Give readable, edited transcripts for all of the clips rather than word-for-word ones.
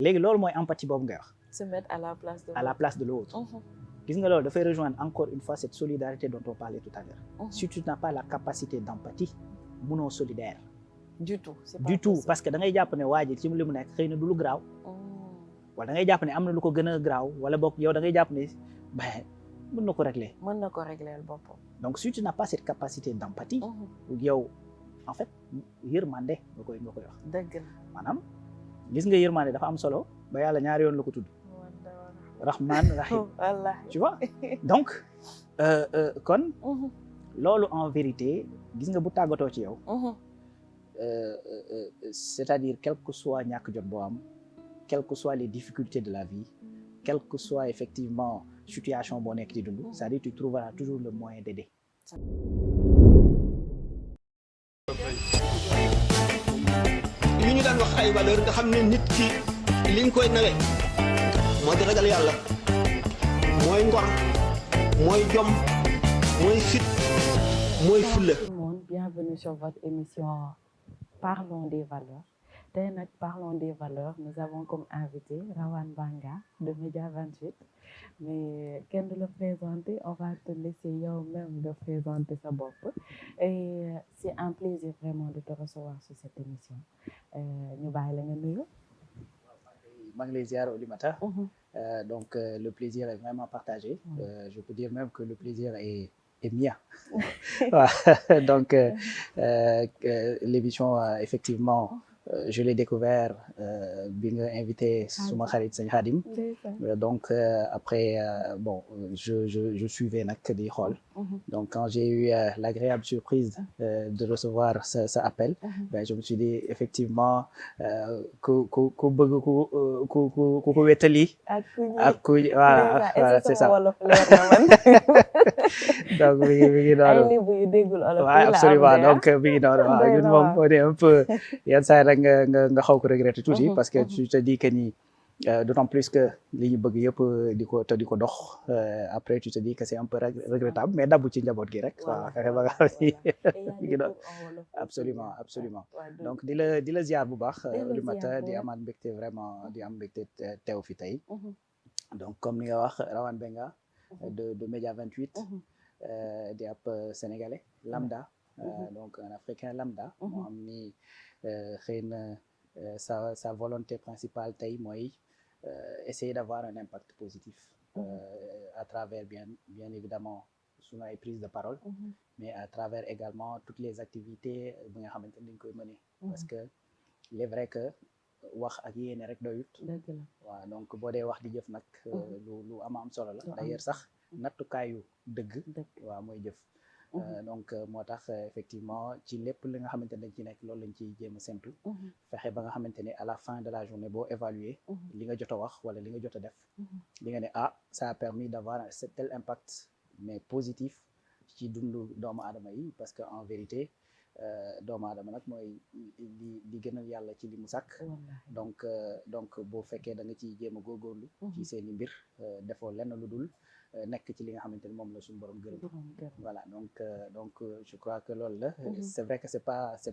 léegi loolu mooy empathie boobu ngay wax. se mettre à la place de l'autre. gis nga loolu dafay rejoindre encore une fois cette solidarité dont on parlait tout à l'heure. Si tu n'as pas la capacité d'empathie mënoo solidaire. du tout parce que da ngay jàpp ne waa ji ci li mu nekk xëy na du lu garaaw. wala da ngay jàpp ne am na lu ko gën a garaaw wala boog yow da ngay jàpp ne mën na ko régler. boppam. donc si tu n'as pas cette capacité d'empathie. yow en fait yërmande nga koy wax. dëgg la maanaam gis nga yërmande dafa am solo ba yàlla ñaari yoon la ko tudd. Rahman Rahim. tu vois donc kon. loolu en vérité gis nga bu tàggatoo ci yow. c'est-à-dire quel que soit ñàkk jot boo am quelles que soient les difficultés de la vie quelle que soit effectivement situation boo nekk di dund c'est-à-dire tu trouveras toujours le moyen d'aider. li ñu daan wax ay valeur nga xam ne nit ki liñ koy nawe moo di ragal yàlla mooy ngor mooy jom mooy fit mooy fulla. Tout le monde, bienvenue sur votre émission Parlons des valeurs. Tey nag Parlons des valeurs nous avons comme invité Rawane Banga de Média 28 mais kenn du la présenter on va te laisser yow-même de présenter sa bopp et c'est un plaisir vraiment de te recevoir sur cette émission ñu bàyyi la nga nuyu. maa ngi lay ziar Oulimata. Donc le plaisir est vraiment partagé. Je peux dire même que le plaisir est mien. Donc l'émission effectivement je l'ai découvert bi nga invité suma xarit Sëñ Khadim. Donc après bon je suivais nag di xool. Donc quand j'ai eu l'agréable surprise de recevoir ce appel, ben je me suis dit effectivement ku bëgg ku ko wétali ak ku voilà c'est ça. Donc mi ngi noonu. waaw absolument donc mi ngi noonu waaw ñun moom on est un peu yenn saa rek nga xaw ko regretter tuuti parce que tu te dis que ni d'autant plus que li ñu bëgg yëpp di ko dox après tu te dis que c'est un peu regrettable mais dabu ci njaboot gi rek waaw fexe ba nga xam ni mi ngi doon absolument donc di la ziar bu baax Oulimata di amaat mbégte vraiment di am mbégte teew fi tey donc comme ni nga wax Rawane Banga de Média 28 di ab sénégalais lambda donc un africain lambda moo xam ni xëy na sa volonté principale tey mooy essayer d'avoir un impact positif à travers bien évidemment sunu ay prise de parole mais à travers également toutes les activités bi nga xamante ni dañ koy mener parce que il est vrai que wax ak yéene rek doyut waaw donc boo dee wax di jëf nag lu am solo la d'ailleurs sax nattukaayu dëgg waaw mooy jëf donc moo tax effectivement ci lépp li nga xamante ne dañ ci nekk loolu lañ ciy jéem a séntu fexe ba nga xamante ne à la fin de la journée boo évaluer li nga jot a wax wala li nga jot a def li nga ne ça a permis d'avoir tel impact mais positif ci dundu doomu aadama yi parce que en vérité doomu aadama nag mooy di gënal yàlla ci li mu sàkk donc boo fekkee da nga ciy jéem a góorgóorlu ci seeni mbir defoo lenn lu dul nekk ci li nga xamante ni moom la suñu borom gërëm voilà donc je crois que loolu la c'est vrai que c'est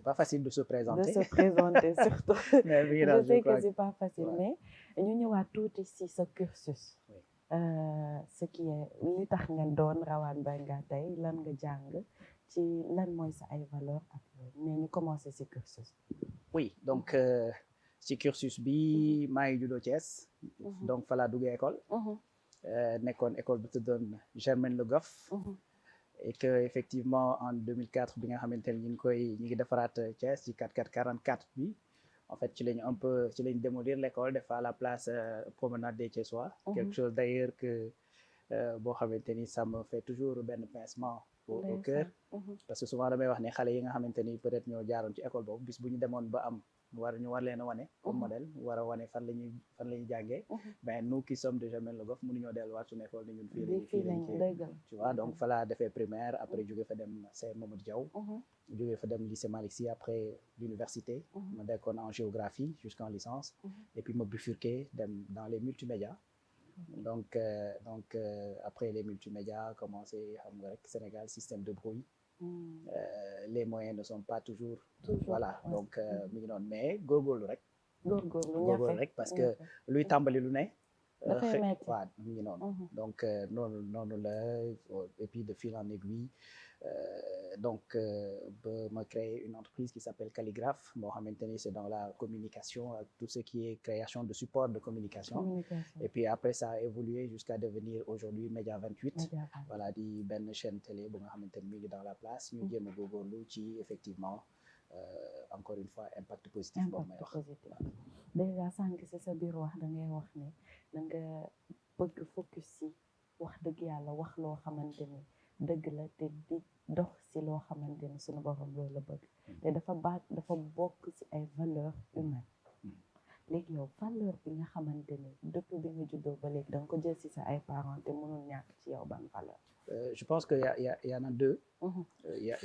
pas facile de se présenter surtout mais je sais que c'est pas facile mais ñu ñëwaat tuuti si sa cursus ce qui est li tax nga doon Rawane Banga tey lan nga jàng ci lan mooy sa ay valeur ak mais ñu commencé si cursus oui donc ci cursus bi maa ngi juddoo Thiès donc fa laa duggee école nekkoon école bu tuddoon Germaine Le Goff et que effectivement en 2004 bi nga xamante ne ñu ngi defaraat Thiès ci 44 bi en fait ci lañ démolir l'école def à la place promenade des Thiessois quelque chose d'ailleurs que boo xamante ni ça me fait toujours benn pincement au cœur parce que souvent damay wax ne xale yi nga xamante ni peut-être ñoo jaaroon ci école boobu bis bu ñu demoon ba am ñu war leen a wane comme modèle war a wane fan la ñuy jàngee ben nous qui sommes de Germaine Le Goff mënuñoo delluwaat suñu école ni ñun fii lañ tu vois donc fa laa defee primaire après jóge fa dem CM Mamadou Diaw jóge fa dem lycée Malick Sy après l'université ma nekkoon en géographie jusqu'en licence et puis ma bifurqué dem dans les multimédias donc après les multimédias commencé xam nga rek Sénégal système de bruit les moyens ne sont pas toujours voilà donc mi ngi noonu mais góorgóorlu rek góorgóorlu rek parce que luy tàmbali lu ne dafay metti waaw mu ngi noonu donc noonu la et puis de fil en aiguille donc ba ma créé une entreprise qui s'appelle Calligraphe moo xamante ni c'est dans la communication tout ce qui est création de support de communication et puis après ça a évolué jusqu'à devenir aujourd'hui Média 28 voilà di benn chaîne télé bu nga xamante ni mi ngi dans la place ñu jéem a góorgóorlu ci effectivement encore une fois impact positif boobu may wax déjà sànq si sa biir wax da ngay wax ne da nga bëgg focus si wax dëgg yàlla wax loo xamante ni dëgg la te di dox si loo xamante ni suñu borom loolu la bëgg te dafa bokk si ay valeurs humaines léegi yow valeur bi nga xamante ni depuis bi nga juddoo ba léegi da nga ko jël si sa ay parents te mënul ñàkk ci yow ban valeur je pense que y en a deux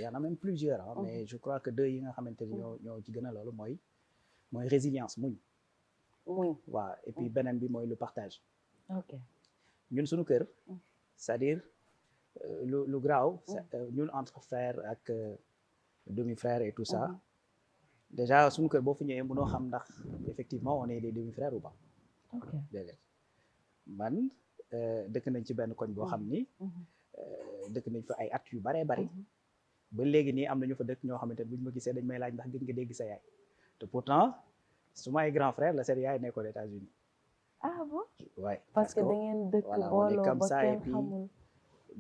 y en a même plusieurs mais je crois que deux yi nga xamante ni ñoo ci gën a loolu mooy résilience muñ waaw et puis beneen bi mooy le partage ok ñun suñu kër c'est-à-dire lu graaw ñun entre frères ak demi-frères et tout ça déjà suñu kër boo fi ñëwee mënoo xam ndax effectivement on est des demi-frères ou pas déedéet man dëkk nañ ci benn koñ boo xam ni dëkk nañ fa ay at yu baree bari ba léegi nii am na ñu fa dëkk ñoo xamante ne bu ñu ma gisee dañ may laaj ndax gën nga dégg sa yaay te pourtant su ma ay grand frère la seen yaay nekkoon États-Unis ah bon ouais parce que da ngeen dëkk booloo ba kenn xamul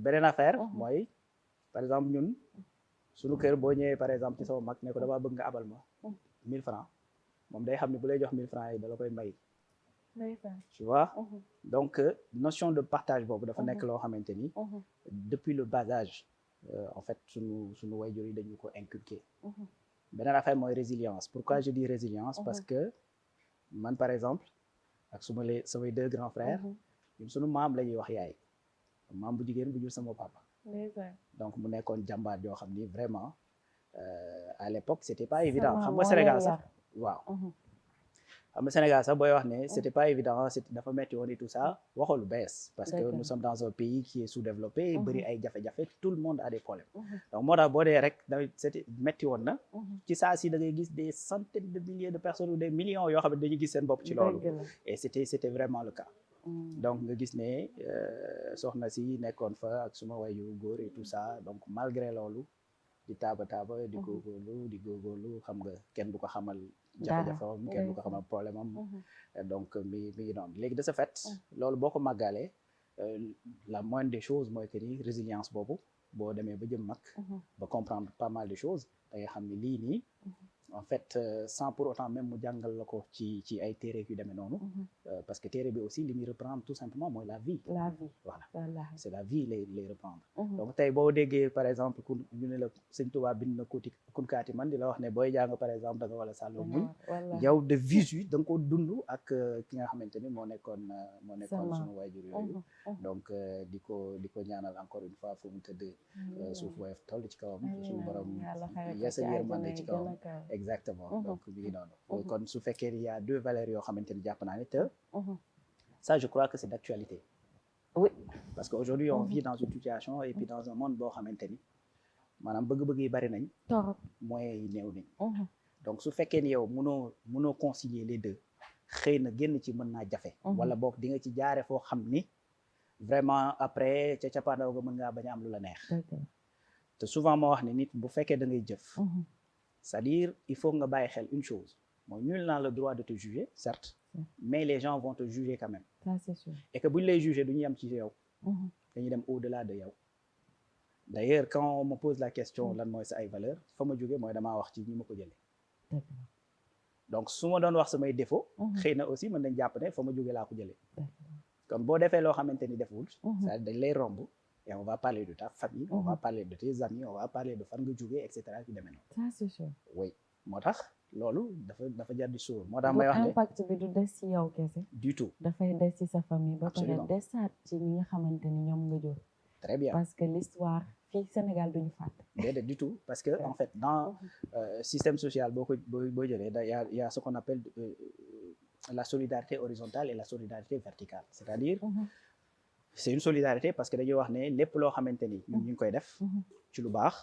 beneen affaire mooy par exemple ñun suñu kër boo ñëwee par exemple ci sama mag ne ko damaa bëgg nga abal ma 1000 francs moom day xam ne bu lay jox 1000 francs yi da la koy may tu vois donc notion de partage boobu dafa nekk loo xamante ni depuis le bas âge en fait suñu waajur yi dañu ko inculquer beneen affaire mooy résilience pourquoi je dis résilience parce que man par exemple ak samay deux grands frères ñun suñu maam la ñuy wax yaay maam bu jigéen bu jur sama papa donc mu nekkoon jàmbaar yoo xam ni vraiment à l'époque c'était pas évident xam nga Sénégal sax waaw xam nga Sénégal sax booy wax ne c'était pas évident dafa metti woon et tout ça waxoo lu bees parce que nous sommes dans un pays qui est sous-développé bëri ay jafe-jafe tout le monde a des problèmes donc moo tax boo dee rek c'était metti woon na ci saa si da ngay gis des centaines de milliers de personnes ou des millions yoo xam ne dañuy gis seen bopp ci loolu et c'était vraiment le cas donc nga gis ne soxna si nekkoon fa ak suma wayu góor et tout ça donc malgré loolu di taaba di góorgóorlu xam nga kenn du ko xamal jafe-jafewam kenn du ko xamal problème am donc mi ngi noonu léegi de ce fait loolu boo ko màggalee la moindre des choses mooy que ni résilience boobu boo demee ba jëm mag ba comprendre pas mal de choses da ngay xam ne lii nii en fait sans pour autant même mu jàngal la ko ci ay téere yu demee noonu parce que téere bi aussi li muy reprendre tout simplement mooy la vie voilà c'est la vie lay reprendre donc tey boo déggee par exemple ñu ne la Sëñ Tuubaa bind na kunkaati man di la wax ne booy jàng par exemple da nga wala sàlloo muñ yow de visu da nga ko dund ak ki nga xamante ni moo nekkoon suñu waajur yooyu donc di ko ñaanal encore une fois fu mu tëdd suuf woyof toll ci kawam suñu borom yeesal yërmande ci kawam exactement donc mi ngi noonu kon su fekkee il y a deux valeurs yoo xamante ni jàpp naa ne te ça je crois que c'est d'actualité oui parce que aujourd'hui on vit dans une situation et puis dans un monde boo xamante ni maanaam bëgg-bëgg yi bari nañ moyens yi néew nañ donc su fekkee ni yow mënoo concilier les deux xëy na génn ci mën naa jafe wala boog di nga ci jaare foo xam ni vraiment après ca cappaandaw ga mën ngaa bañ a am lu la neex te souvent moo wax ne nit bu fekkee da ngay jëf c'est-à-dire il faut nga bàyyi xel une chose mooy nul n'a le droit de te juger certes mais les gens vont te juger quand même ça c'est sûr et que bu ñu lay juger du ñu yem ci yow dañuy dem au-delà de yow d'ailleurs quand on me pose la question lan mooy sa ay valeur fa ma jóge mooy damaa wax ci ñi ma ko jëlee donc su ma doon wax samay défaut xëy na aussi mën nañ jàpp ne fa ma jóge laa ko jëlee kon boo defee loo xamante ni deful c'est-à-dire dañ lay romb et on va parler de ta famille on va parler de tes amis on va parler de fan nga jógee et cetera ci demee noonu ça c'est sûr oui moo tax loolu dafa jar di suur moo tax may wax ne impact bi du des ci yow kese du tout dafay des ci sa famille ba pare desaat ci ñi nga xamante ni ñoom nga jur très bien parce que l'histoire fii Sénégal duñu fàtte déedéet du tout parce que en fait dans système social boo jëlee y a ce qu'on appelle la solidarité horizontale et la solidarité verticale c'est-à-dire c'est une solidarité parce que dañuy wax ne lépp loo xamante ni ñun ñu ngi koy def ci lu baax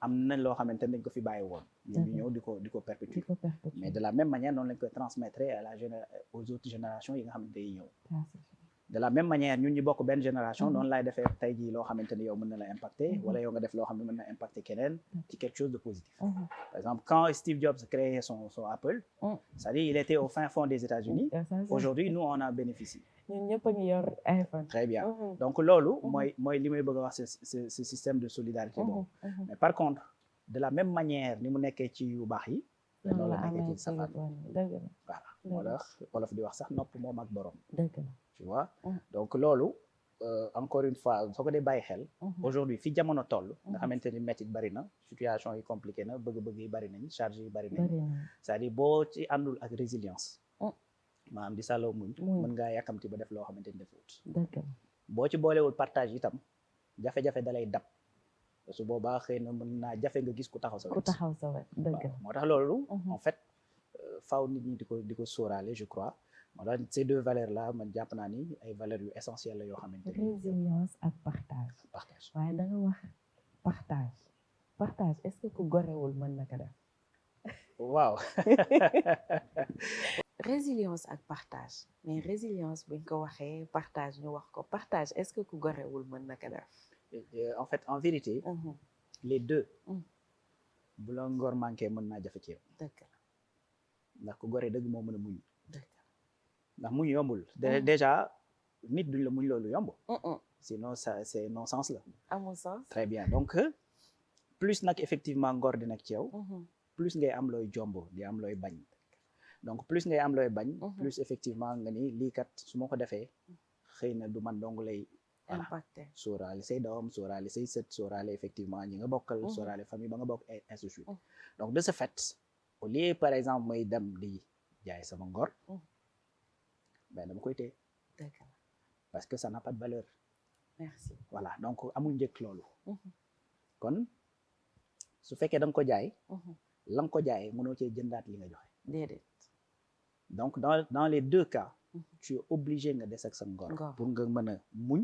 am na loo xamante ne dañ ko fi bàyyi woon ñu ñëw di ko perpétuer mais de la même manière noonu lañ koy transmettre à la aux autres générations yi nga xamante day ñëw de la même manière ñun ñi bokk benn génération noonu laay defee tey jii loo xamante ni yow mën na la impacter wala yow nga def loo xam ne mën na impacter keneen ci quelque chose de positif par exemple quand Steve Jobs créé son Apple c'est-à-dire il était au fin fond des États-Unis aujourd'hui nous on a bénéficié ñun ñëpp a ngi yor iPhone très bien donc loolu mooy li may bëgg a wax ce système de solidarité boobu mais par contre de la même manière ni mu nekkee ci yu baax yi noonu la nekkee ci safaan voilà moo tax wolof di wax sax nopp moom ak borom tu vois donc loolu encore une fois soo ko dee bàyyi xel aujourd'hui fi jamono toll nga xamante ni métit bari na situation yi compliqué na bëgg-bëgg yi bari nañ charge yi bari nañ c'est-à-dire boo ci àndul ak résilience maanaam di sàlloo muñ mën ngaa yàkkamti ba def loo xamante ni defut boo ci boolewul partage itam jafe-jafe dalay dab su boobaa xëy na mën naa jafe nga gis ku taxaw sa wet moo tax loolu en fait faaw nit ñi di ko sóoraale je crois moo tax ces deux valeurs là man jàpp naa ni ay valeurs yu essentielles la yoo xamante ni résilience ak partage waaye da nga wax partage est-ce que ku gorewul mën na ko def waaw résilience ak partage mais résilience buñ ko waxee partage ñu wax ko partage est-ce que ku gorewul mën na ko def en fait en vérité les deux bu la ngor manqué mën naa jafe ci yow dëgg la ndax ku gore dëgg moo mën a muñ ndax muñ yombul déjà nit duñ la muñ loolu yomb sinon ça c'est non sens la amul sens très bien donc plus nag effectivement ngor di nag ci yow plus ngay am looy jomb di am looy bañ donc plus ngay am looy bañ plus effectivement nga ni lii kat su ma ko defee xëy na du man dong lay impacté sóoraale say doom sóoraale say sët sóoraale effectivement ñi nga bokkal sóoraale famille ba nga bokk ainsi de suite donc de ce fait au lieu par exemple may dem di jaay sama ngor ben dama koy téye parce que ça n'a pas de valeur merci voilà donc amul njëkk loolu kon su fekkee da nga ko jaay la nga ko jaayee mënoo cee jëndaat li nga joxe déedéet donc dans les deux cas tu es obligé nga des ak sa ngor pour nga mën a muñ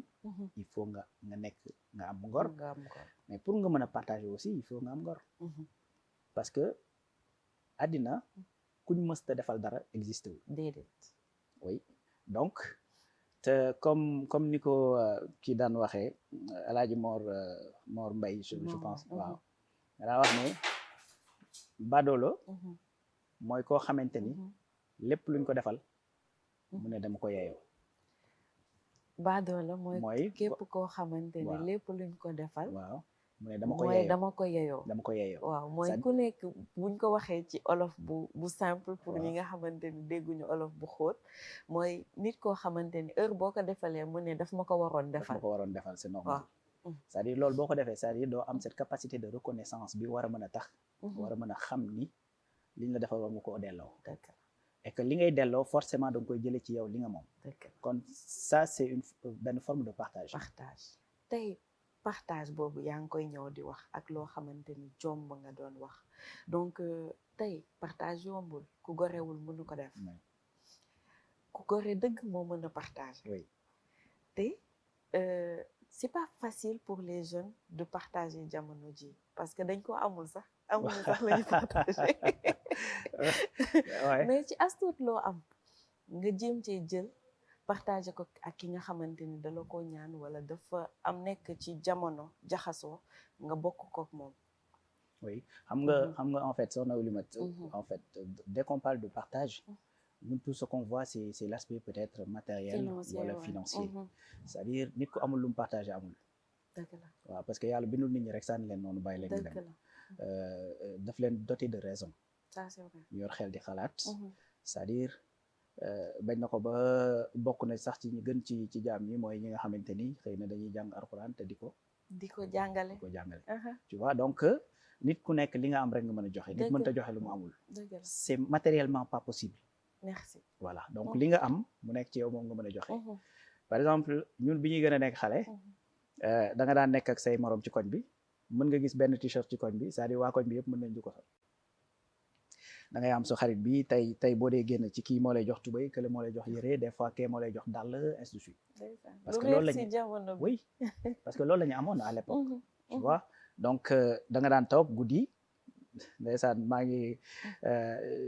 il faut nga am ngor mais pour nga mën a partager aussi il faut nga am ngor parce que àddina kuñ mësta defal dara existé wul déedéet oui donc te comme ni ko kii daan waxee Alaaji Mor Mbaye je pense waaw daa wax ne badoolo mooy koo xamante ni lépp luñ ko defal mu ne dama ko yeyoo badoolo mooy képp koo xamante ni lépp luñ ko defal waaw mu ne dama ko yeyoo waaw mooy ku nekk buñ ko waxee ci olof bu simple pour ñi nga xamante ni dégguñu olof bu xóot mooy nit koo xamante ni heure boo ko defalee mu ne daf ma ko waroon defal c'est normal c'est-à-dire loolu boo ko defee c'est-à-dire doo am cette capacité de reconnaissance bi war a mën a tax war a mën a xam ni liñ la defal war nga koo delloo et que li ngay delloo forcément da nga koy jëlee ci yow li nga moom kon ça c'est benn forme de partage tey partage boobu yaa ngi koy ñëw di wax ak loo xamante ni jomb nga doon wax donc tey partage yombul ku gorewul mënu ko def ku gore dëgg moo mën a partage te c'est pas facile pour les jeunes de partager jamono ji parce que dañ ko amul sax la ñu partager mais ci astuut loo am nga jéem cee jël partager ko ak ki nga xamante ni da la ko ñaan wala dafa am nekk ci jamono jaxasoo nga bokk kook moom oui xam nga en fait Soxna Oulimata en fait dès qu'on parle de partage nous tout ce qu'on voit c'est l'aspect peut-être matériel wala financier c'est-à-dire nit ku amul lu mu partager amul dëgg la waaw parce que yàlla bindul nit ñi rek sànni leen noonu bàyyi leen ñu dem daf leen doté de raison ça c'est vrai ñu yor xel di xalaat c'est-à-dire bañ na ko ba bokk na sax ci ñi gën ci jaam ñi mooy ñi nga xamante ni xëy na dañuy jàng alxuraan te di ko jàngale tu vois donc nit ku nekk li nga am rek nga mën a joxe nit mënta joxe lu mu amul c'est matériellement pas possible merci voilà donc li nga am mu nekk ci yow moom nga mën a joxe par exemple ñun bi ñuy gën a nekk xale da nga daan nekk ak say morom ci koñ bi mën nga gis benn t-shirt ci koñ bi c'est-à-dire waa koñ bi yëpp mën nañ di ko sol da ngay am sa xarit bi tey boo dee génn ci kii moo lay jox tubéy kële moo lay jox yére des fois kee moo lay jox dàll ainsi de suite parce que loolu lañu oui parce que loolu la ñu amoon à l'époque tu vois donc da nga daan toog guddi ndeysaan maa ngi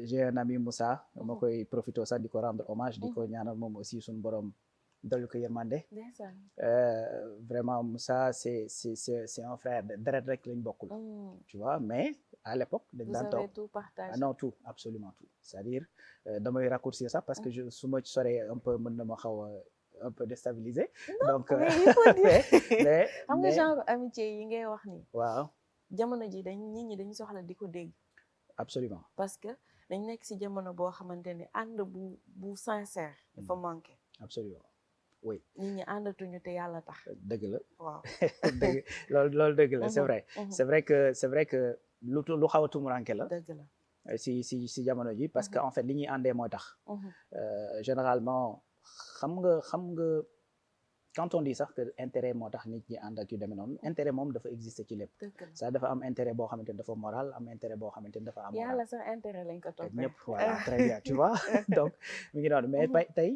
j'ai un ami Moussa ma koy profité sax di ko rendre hommage di ko ñaanal moom aussi suñu borom dolli ko yërmande vraiment Moussa c'est un frère deret rek lañ bokkul tu vois mais à l'époque dañ daan toog tout partagé non tout absolument tout c'est-à-dire damay raccourcir ça parce que su ma ci soree un peu mën na ma xaw a un peu déstabilisé donc mais il faut dire mais xam nga genre amitié yi ngay wax ni waaw jamono ji nit ñi dañu soxla di ko dégg absolument parce que dañ nekk si jamono boo xamante ne ànd bu sincère dafa manqué absolument oui nit ñi àndatuñu te yàlla tax dëgg la waaw dëgg loolu dëgg la c'est vrai que lu xaw a tumuranke la dëgg la si jamono ji parce que en fait li ñuy àndee mooy tax généralement xam nga quand on dit sax que intérêt moo tax nit ñi ànd ak yu demee noonu intérêt moom dafa exister ci lépp ça dafa am intérêt boo xamante ni dafa moral am intérêt boo xamante ni dafa am yàlla sax intérêt lañ ko toppee ñëpp voilà très bien tu vois donc mi ngi noonu mais tey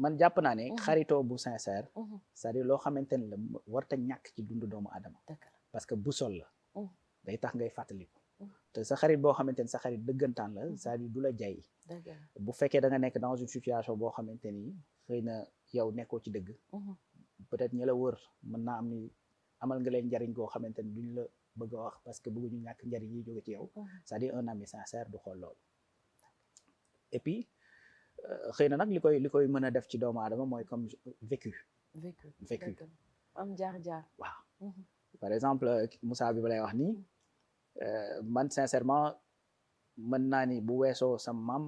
man jàpp naa ne xaritoo bu sincère c'est-à-dire loo xamante ni la warta ñàkk ci dundu doomu adama parce que boussole la day tax ngay fàttaliku te sa xarit boo xamante ni sa xarit dëggantaan la c'est-à-dire du la jay bu fekkee da nga nekk dans une situation boo xamante ni xëy na yow nekkoo ci dëgg peut-être ñi la wër mën naa am ni amal nga leen njariñ goo xamante ni duñ la bëgg a wax parce que bëgguñu ñàkk njariñ yi jóge ci yow c'est-à-dire un ami sincère du xool loolu et puis xëy na nag li koy mën a def ci doomu aadama mooy comme vécu am jaar-jaar waaw par exemple Moussa bi ba lay wax nii man sincèrement mën naa ni bu weesoo sa maam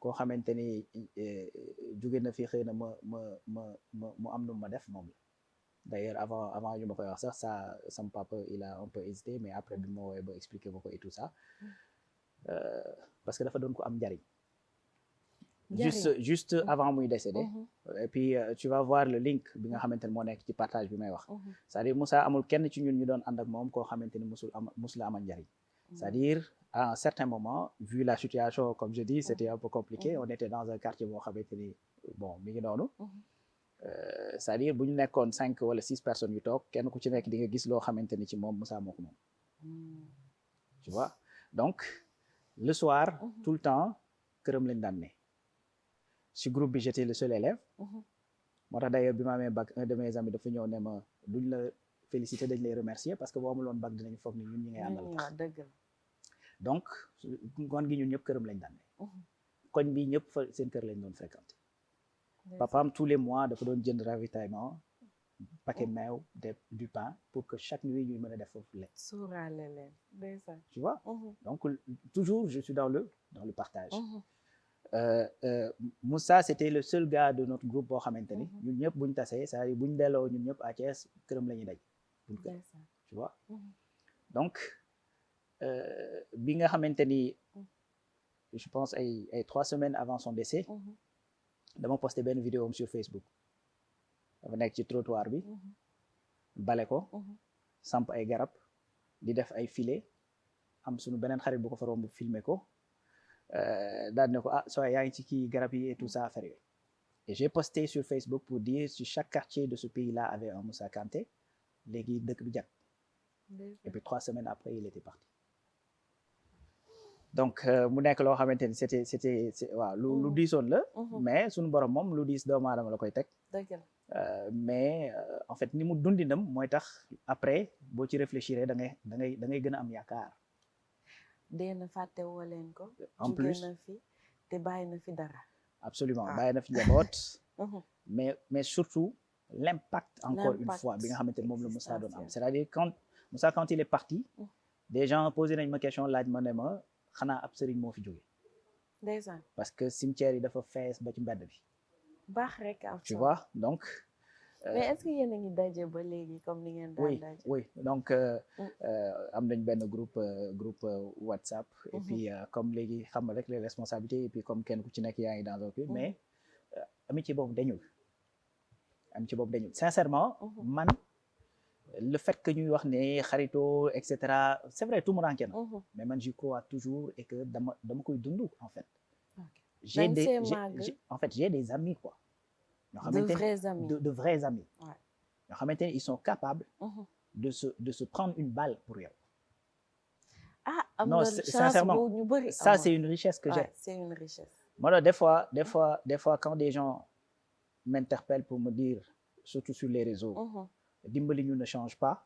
koo xamante ni jóge na fi xëy na mu am nu ma def moom la d'ailleurs avant ñu ma koy wax sax ça sama papa il a un peu hésité mais après bi ma woowee ba expliquer ma ko et tout ça parce que dafa doon ko am njariñ juste avant muy décédé et puis tu vas voir le link bi nga xamante ni moo nekk ci partage bi may wax c'est-à-dire Moussa amul kenn ci ñun ñu doon ànd ak moom koo xamante ni musul la amal njariñ c'est-à-dire à un certain moment vu la situation comme je dis c'était un peu compliqué on était dans un quartier boo xamante ni bon mi ngi noonu c'est-à-dire bu ñu nekkoon 5 wala 6 personnes yu toog kenn ku ci nekk di nga gis loo xamante ni ci moom Moussa moo ko moom tu vois donc le soir tout le temps këram lañ daan ne si groupe bi j'étais le seul élève moo tax d'ailleurs bi ma amee bac un de mes amis dafa ñëw ne ma duñ la féliciter dañ lay remercier parce que boo amuloon bac dinañ foog ni ñun ñi ngay àndal tax donc ngoon gi ñun ñëpp këram lañ daan ne koñ bi ñëpp fa seen kër lañ doon fréquenter papaam tous les mois dafa doon jënd ravitaillement paquet meew du pain pour que chaque nuit ñuy mën a def foofu lekk suuraale leen tu vois donc toujours je suis dans le partage Moussa c'était le seul gars de notre groupe boo xamante ni ñun ñëpp buñ tasee c'est-à-dire buñ delloo ñun ñëpp à Thiès këram la ñuy daj tu vois donc bi nga xamante ni je pense ay 3 semaines avant son décès dama posté benn vidéo am sur Facebook dafa nekk ci trottoir bi bale ko samp ay garab di def ay filet am suñu beneen xarit bu ko fa romb filmer ko daal ne ko soo yaa ngi ci kii garab yi et tout ça affaire yooyu et j'ai posté sur Facebook pour dire si chaque quartier de ce pays-là avait un Moussa Kanté léegi dëkk bi jag et puis 3 semaines après il était parti donc mu nekk loo xamante ni c'était waaw lu diisoon la mais suñu borom moom lu diis doomu aadama la koy teg mais en fait ni mu dundinam mooy tax après boo ci réfléchir da ngay gën a am yaakaar dee na fàtte woo leen ko en plus na fi te bàyyi na fi dara absolument bàyyi na fi njaboot mais surtout l'impact encore une fois bi nga xamante ni moom la Moussa doon am c'est-à-dire quand il est parti des gens posé nañ ma question laaj ma ne ma xanaa ab sëriñ moo fi jóge ndeysaan parce que cimetière yi dafa fees ba ci mbedd bi baax rek tu vois donc mais est-ce que yéen a ngi daje ba léegi comme ni ngeen daan daje oui donc am nañ benn groupe WhatsApp et puis comme léegi xam nga rek les responsabilités et puis comme kenn ku ci nekk yaa ngi dans un truc mais amitié boobu dañul sincèrement man le fait que ñuy wax ne xarito et cetera c'est vrai tout mu ranke na mais man j'y crois toujours et que dama koy dund en fait j'ai des amis quoi de vrais amis de vrais amis yoo xamante ne ils sont capables de se prendre une balle pour yow. Non, sincèrement, ça c'est une richesse que j'ai. C'est une richesse. Moi, des fois, quand des gens m'interpellent pour me dire, surtout sur les réseaux, Dimbali ñu ne change pas.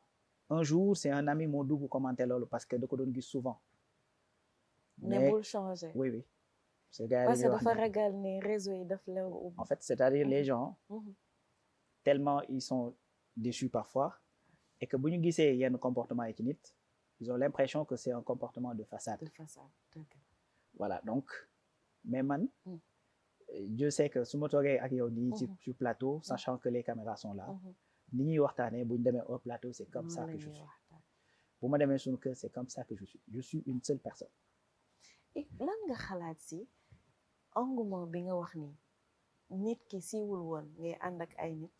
Un jour, c'est un ami moo dugg commenter loolu parce que da ko doon gis souvent. Mais bul changer. Oui. Parce que dafa ragal ne réseau yi daf la. En fait, c'est-à-dire les gens, tellement ils sont déçus parfois, et que bu ñu gisee yenn comportement yi ci nit, ils ont l'impression que c'est un comportement de façade. De façade, d'accord. Voilà, donc, mais man, Dieu sait que su ma toogee ak yow nii sur plateau, sachant que les caméras sont là, ni ñuy waxtaanee bu ñu demee au plateau, c'est comme ça que je suis. Bu ma demee suñu kër, c'est comme ça que je suis. Je suis une seule personne. Et lan nga xalaat si engouement bi nga wax ni nit ki siiwul woon ngay ànd ak ay nit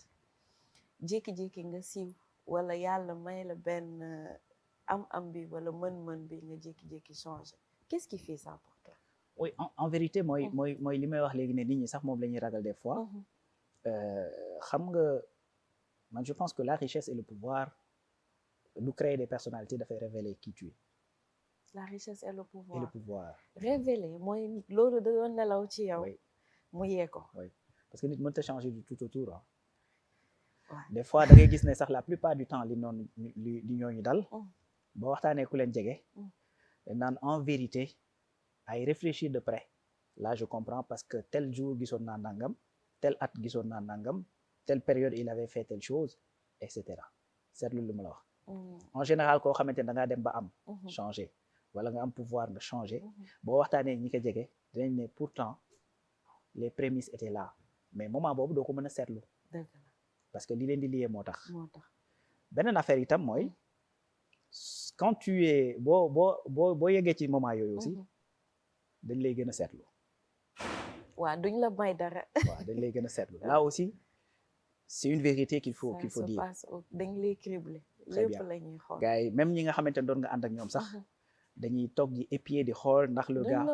jékki-jékki nga siiw wala yàlla may la benn am bi wala mën-mën bi nga jékki-jékki changer qu'est-ce qui fait ça pour toi? Oui, en vérité mooy li may wax léegi ne nit ñi sax moom la ñuy ragal des fois. Xam nga man je pense que la richesse et le pouvoir nous créer des personnalités dafay révéler qui tu es. La richesse et le pouvoir. Et le pouvoir. Révéler mooy loolu da doon nelaw ci yow. mu yee ko. Oui, parce que nit mënut a changer du tout autour ah. Ouais. Des fois da ngay gis ne sax la plupart du temps li ñooñu dal. boo waxtaanee ku leen jege. naan en vérité ay réfléchir de près. Là je comprends parce que tel jour gisoon naa nangam tel at gisoon naa nangam telle période il avait fait telle chose et cetera seetlu lu ma la wax. En général koo xamante ne da ngaa dem ba am. changer wala nga am pouvoir nga changer. boo waxtaanee ñi ko jege dinañ ne pourtant les prémices étaient là mais moment boobu doo ko mën a seetlu. parce que li leen di lié moo tax. beneen affaire itam mooy quand tu es boo yeggee ci moment yooyu aussi dañ lay gën a seetlu. waaw duñ la may dara. waaw dañ lay gën a seetlu là aussi c'est une vérité qu'il faut dire. dañ lay cribler. lépp la ñuy xool gars yi même ñi nga xamante ne doon nga ànd ak ñoom sax dañuy toog di épier di xool ndax le gars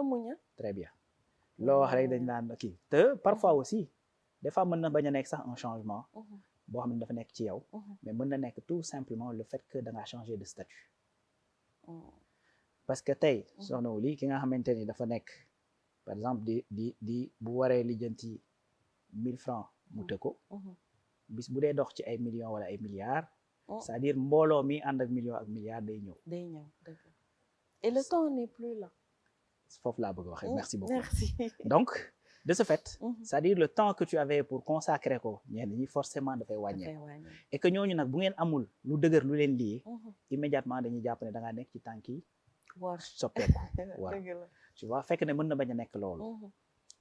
très bien loo wax rek dañ naan kii te parfois aussi des fois mën na bañ a nekk sax un changement boo xam ne dafa nekk ci yow mais mën na nekk tout simplement le fait que da ngaa changer de statut parce que tey soxna Wuli ki nga xamante ni dafa nekk par exemple di bu waree lijjanti 1000 francs mu të ko bis bu dee dox ci ay millions wala ay milliards c'est-à-dire mbooloo mi ànd ak millions ak milliards day ñëw. Dëgg et le temps n'est plus là. foofu laa bëgg a waxee merci beaucoup. Merci. Donc de ce fait. c'est-à-dire le temps que tu avais pour consacrer ko ñenn ñi forcément dafay wàññeeku. et que ñooñu nag bu ngeen amul lu dëgër lu leen lii. immédiatement dañuy jàpp ne da ngaa nekk ci tànk yi. war soppeeku war tu vois fekk ne mën na bañ a nekk loolu.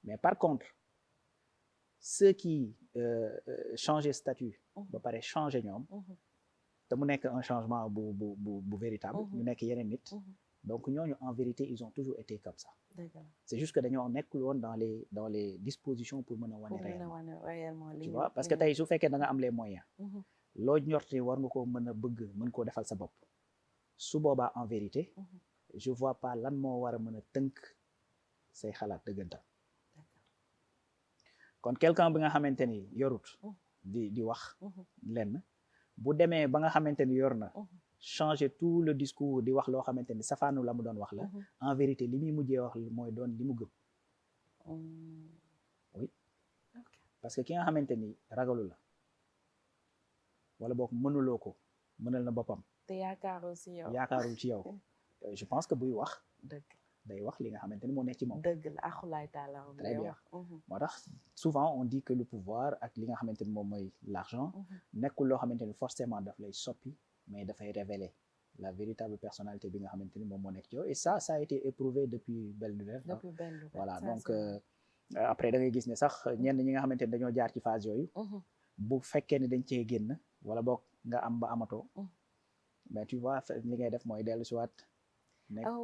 mais par contre ceux qui changer statut. ba pare changer ñoom. te mu nekk un changement bu véritable. ñu nekk yeneen nit. donc ñooñu en vérité ils ont toujours été comme ça. c'est juste que dañoo nekkul woon dans les dispositions pour mën a wane réellement. tu vois parce que tey su fekkee da nga am les moyens. loo ñorti war nga ko mën a bëgg mën koo defal sa bopp. su boobaa en vérité. je vois pas lan moo war a mën a tënk say xalaat dëggantaan. kon quelqu'un bi nga xamante ni yorut. di wax lenn. bu demee ba nga xamante ni yor na changer tout le discours di wax loo xamante ni safaanu la mu doon wax la en vérité li muy mujjee wax mooy doon li mu gëm oui parce que ki nga xamante ni ragalu la wala boog mënuloo ko mënal na boppam te yaakaarul ci yow je pense que buy wax day wax li nga xamante ni moo nekk ci moom dëgg la axulaay taala très bien moo tax souvent on dit que le pouvoir ak li nga xamante ni moom mooy l'argent nekkul loo xamante ni forcément daf lay soppi mais dafay révéler la véritable personnalité bi nga xamante ni moom moo nekk ci yow et ça a été éprouvé depuis belle lurette voilà donc après da ngay gis ne sax ñenn ñi nga xamante ni dañoo jaar ci phase yooyu bu fekkee ne dañ cee génn wala boog nga am ba amatoo mais tu vois li ngay def mooy dellu si waat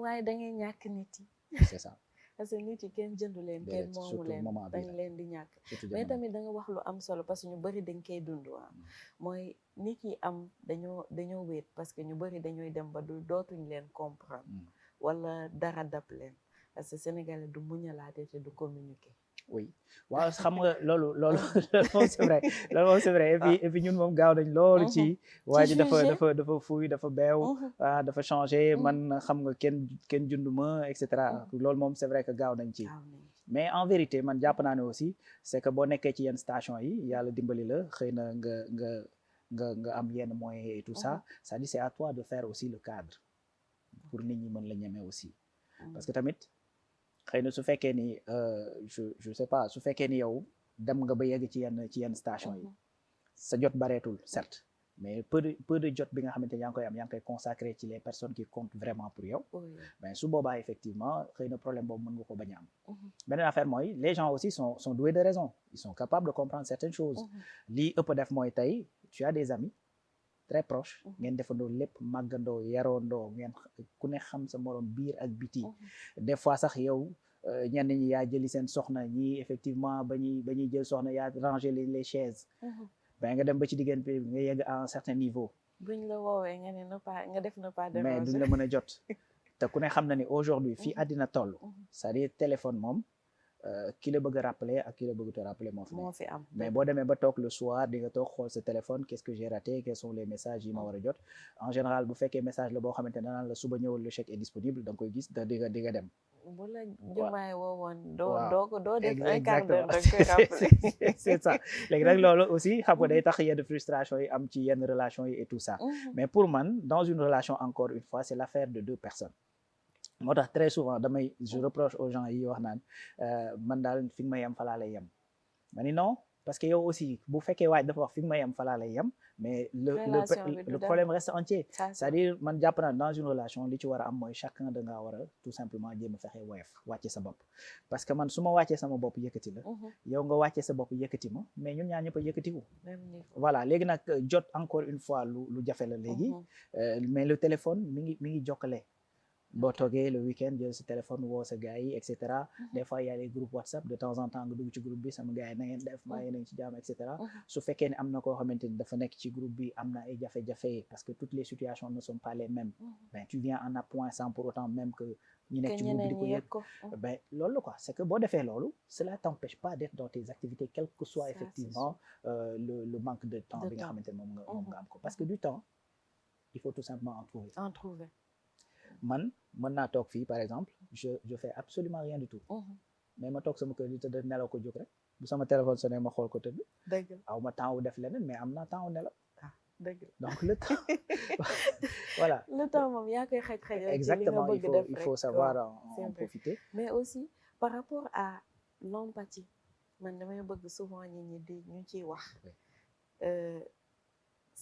waaye da ngay ñàkk nit yi c'est ça parce que nit yi kenn jëndu leen kenn moomu leen dañ leen di ñàkk mais tamit da nga wax lu am solo parce que ñu bëri dañ koy dund mooy nit yi am dañoo wéet parce que ñu bëri dañuy dem ba dootuñ leen comprendre wala dara dab leen parce que sénégalais du muñalaate te du communiquer oui waaw xam nga loolu moom c'est vrai loolu moom c'est vrai et puis ñun moom gaaw nañ loolu ci waa ji dafa fuuy dafa beew dafa changé man xam nga kenn junduma et cetera loolu moom c'est vrai que gaaw nañ ci mais en vérité man jàpp naa ne aussi c'est que boo nekkee ci yenn station yi yàlla dimbali la xëy na nga am yenn moyens et tout ça c'est-à-dire c'est à toi de faire aussi le cadre pour nit ñi mën la ñeme aussi parce que tamit xëy na su fekkee ni je sais pas su fekkee ni yow dem nga ba yegg ci yenn station yi sa jot bareetul certes mais peu de jot bi nga xamante ni yaa ngi koy consacré ci les personnes qui comptent vraiment pour yow ben su boobaa effectivement xëy na problème boobu mën nga ko bañ a am beneen affaire mooy les gens aussi sont doués de raison ils sont capables de comprendre certaines choses lii ëpp def mooy tey tu as des amis très proches ngeen defandoo lépp màggandoo yaroondoo ngeen ku ne xam sa morom biir ak biti des fois sax yow ñenn ñi yaa jëli seen soxna ñi effectivement ba ñuy jël soxna yaa ranger les chaises ben nga dem ba ci diggante bi nga yegg à un certain niveau buñ la woowee nga ne nga def na pas de mais duñ la mën a jot te ku ne xam na ni aujourd'hui fii àddina toll c'est-à-dire téléphone moom ki la bëgg a rappeler ak ki la bëgg te rappeler moo fi am mais boo demee ba toog le soir di nga toog xool sa téléphone qu'est-ce que j'ai raté quels sont les messages yi ma war a jot en général bu fekkee message la boo xamante ne danaan la suba ñëwal le chèque est disponible da nga koy gis di nga dem bu la Diomaye woowoon doo def un quart d'heure da nga koy rappeler c'est ça léegi nag loolu aussi xam nga day tax yenn frustration yi am ci yenn relation yi et tout ça mais pour man dans une relation encore une fois c'est l'affaire de deux personnes moo tax très souvent je reproche aux gens yi wax naan man daal fi nga ma yem falaa lay yem ma ni non parce que yow aussi bu fekkee waaj dafa wax fi nga ma yem falaa lay yem mais le problème reste entier c'est-à-dire man jàpp naa dans une relation li ci war a am mooy chacun da ngaa war a tout simplement jéem a fexe woyof wàcce sa bopp parce que man su ma wàccee sama bopp yëkkati la yow nga wàccee sa bopp yëkkati ma mais ñun ñaar ñëpp a yëkkatiku voilà léegi nag jot encore une fois lu jafe la léegi mais le téléphone mi ngi jokkale boo toogee le week-end jël sa téléphone woo sa gars yi et cetera des fois y a des groupes WhatsApp de temps en temps nga dugg ci groupe bi sama gars yi na ngeen def maa ngi ci jàmm et cetera su fekkee ne am na koo xamante ni dafa nekk ci groupe bi am na ay jafe-jafe parce que toutes les situations ne sont pas les mêmes ben tu viens en appoint sans pour autant même que ñu nekk ci groupe bi di ko yëg ben loolu la quoi c'est que boo defee loolu cela t'empêche pas d'être dans tes activités quel que soit effectivement le manque de temps bi nga xamante ne moom nga am ko parce que du temps il faut tout simplement en trouver man mën naa toog fii par exemple je fais absolument rien du tout mais ma toog sama kër di tëdd nelaw ko jóg rek bu sama téléphone sonné ma xool ko tëdd aw ma temps wu def leneen mais am naa temps wu nelaw donc le temps voilà le temps moom yaa koy xaj-xajal exactement il faut savoir en profiter mais aussi par rapport à l'empathie man damay bëgg souvent ñi di ñu ciy wax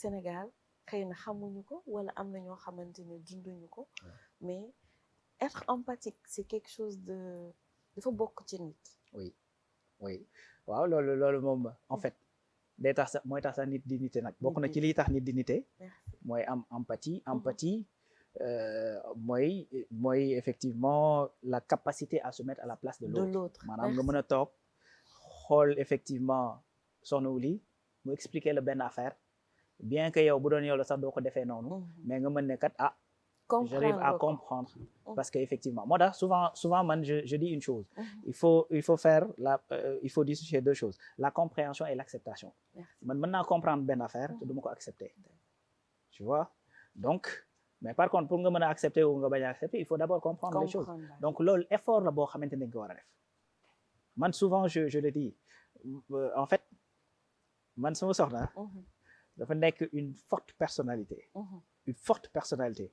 Sénégal xëy na xamuñu ko wala am na ñoo xamante ne dunduñu ko mais être empathique c'est quelque chose de dafa bokk ci nit oui waaw loolu moom en fait day tax sax mooy tax sax nit di nite nag bokk na ci liy tax nit di nite mooy am empathie mooy effectivement la capacité à se mettre à la place de l'autre maanaam nga mën a toog xool effectivement soxna Wuli mu expliquer la benn affaire bien que yow bu doon yow la sax doo ko defee noonu mais nga mën ne kat j'arrive à comprendre parce que effectivement moo tax souvent man je dis une chose il faut faire il faut dissocier deux choses la compréhension et l'acceptation man mën naa comprendre benn affaire te du ma ko accepter tu vois donc mais par contre pour nga mën a accepter ou nga bañ a accepter il faut d'abord comprendre les choses donc loolu effort la boo xamante ne nga war a def man souvent je le dis en fait man sama soxna dafa nekk une forte personnalité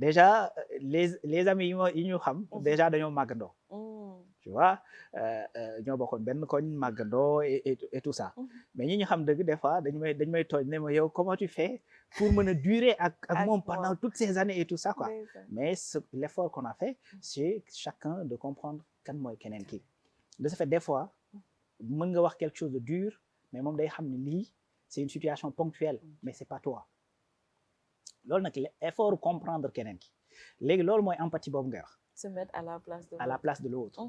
déjà les amis yi ñu xam déjà dañoo màggandoo tu vois ñoo bokkoon benn koñ màggandoo et tout ça mais ñi ñu xam dëgg des fois dañ may tooñ ne ma yow comment tu fais pour mën a durer ak moom pendant toutes ces années et tout ça quoi mais l'effort qu'on a fait c'est chacun de comprendre kan mooy keneen kii de ce fait des fois mën nga wax quelque chose de dur mais moom day xam ne lii c'est une situation ponctuelle mais c'est pas toi loolu nag effort comprendre keneen ki léegi loolu mooy empathie boobu ngay wax se mettre à la place de l'autre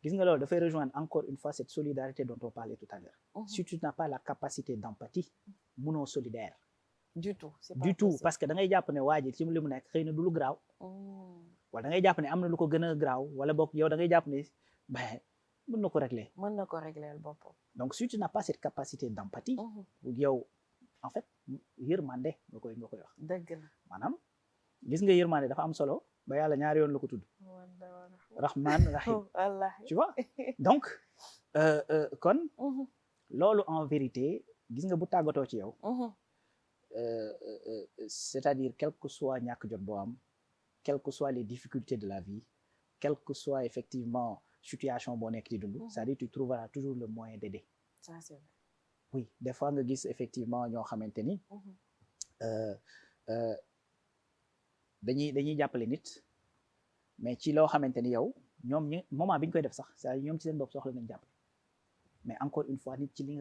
gis nga loolu dafay rejoindre encore une fois cette solidarité dont on parlait tout à l'heure si tu n'as pas la capacité d'empathie mënoo solidaire du tout parce que da ngay jàpp ne waa ji ci li mu nekk xëy na du lu graaw wala da ngay jàpp ne am na lu ko gën a graaw wala boog yow da ngay jàpp ne ben mën na ko régler. mën na ko régler boppam. donc si tu n'as pas cette capacité d'empathie. yow en fait yërmande nga koy wax. dëgg la maanaam gis nga yërmande dafa am solo ba yàlla ñaari yoon la ko tudd. rahman rahim. wallaahi tu vois donc kon. loolu en vérité gis nga bu tàggatoo ci yow. c'est-à-dire quel que soit ñàkk jot boo am quelles que soient les difficultés de la vie quelle que soit effectivement situation boo nekk di dund. c'est-à-dire tu trouveras toujours le moyen d'aider. ça c'est vrai. oui des fois nga gis effectivement ñoo xamante ni dañuy jàppale nit mais ci loo xamante ni yow ñoom ñi moment bi ñu koy def sax c'est-à-dire ñoom ci seen bopp soxla nañ jàppale mais encore une fois nit ci li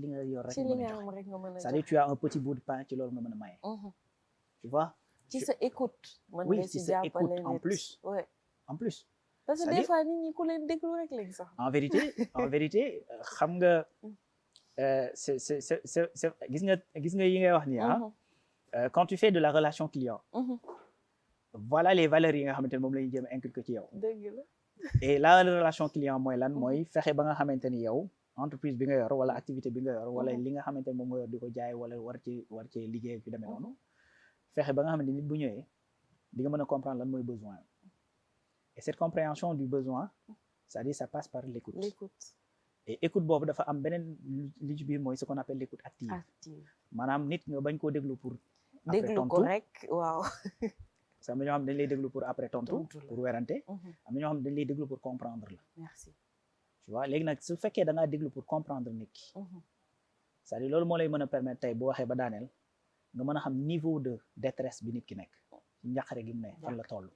nga yor rek nga mën a joxe c'est-à-dire tu as un petit bout de pain ci loolu nga mën a maye. tu vois. ci sa écoute. oui ci sa écoute en plus. en plus. parce que des fois nit ñi ku leen déglu rek lañ sax. en vérité xam nga. c'est gis nga yi ngay wax nii quand tu fais de la relation client. voilà les valeurs yi nga xamante ne moom la ñuy jéem a inculquer ci yow. dëgg la. et la relation client mooy lan mooy fexe ba nga xamante ni yow entreprise bi nga yor wala activité bi nga yor wala li nga xamante ne moom nga yor di ko jaay wala war ci liggéey fi demee noonu fexe ba nga xamante nit bu ñëwee di nga mën a comprendre lan mooy besoin et cette compréhension du besoin c'est-à-dire ça passe par l'écoute. et écoute boobu dafa am beneen li ci biir mooy ce qu'on appelle l'écoute active. maanaam nit nga bañ koo déglu pour. déglu ko rek waaw. parce que am na ñoo xam ne dañ lay déglu pour après tontu pour werante. am na ñoo xam ne dañ lay déglu pour comprendre la. merci. tu vois léegi nag su fekkee da ngaa déglu pour comprendre nit ki. c'est-à-dire loolu moo lay mën a permettre tey bu waxee ba daaneel nga mën a xam niveau de détresse bi nit ki nekk ci njaqare gi mu ne fan la toll.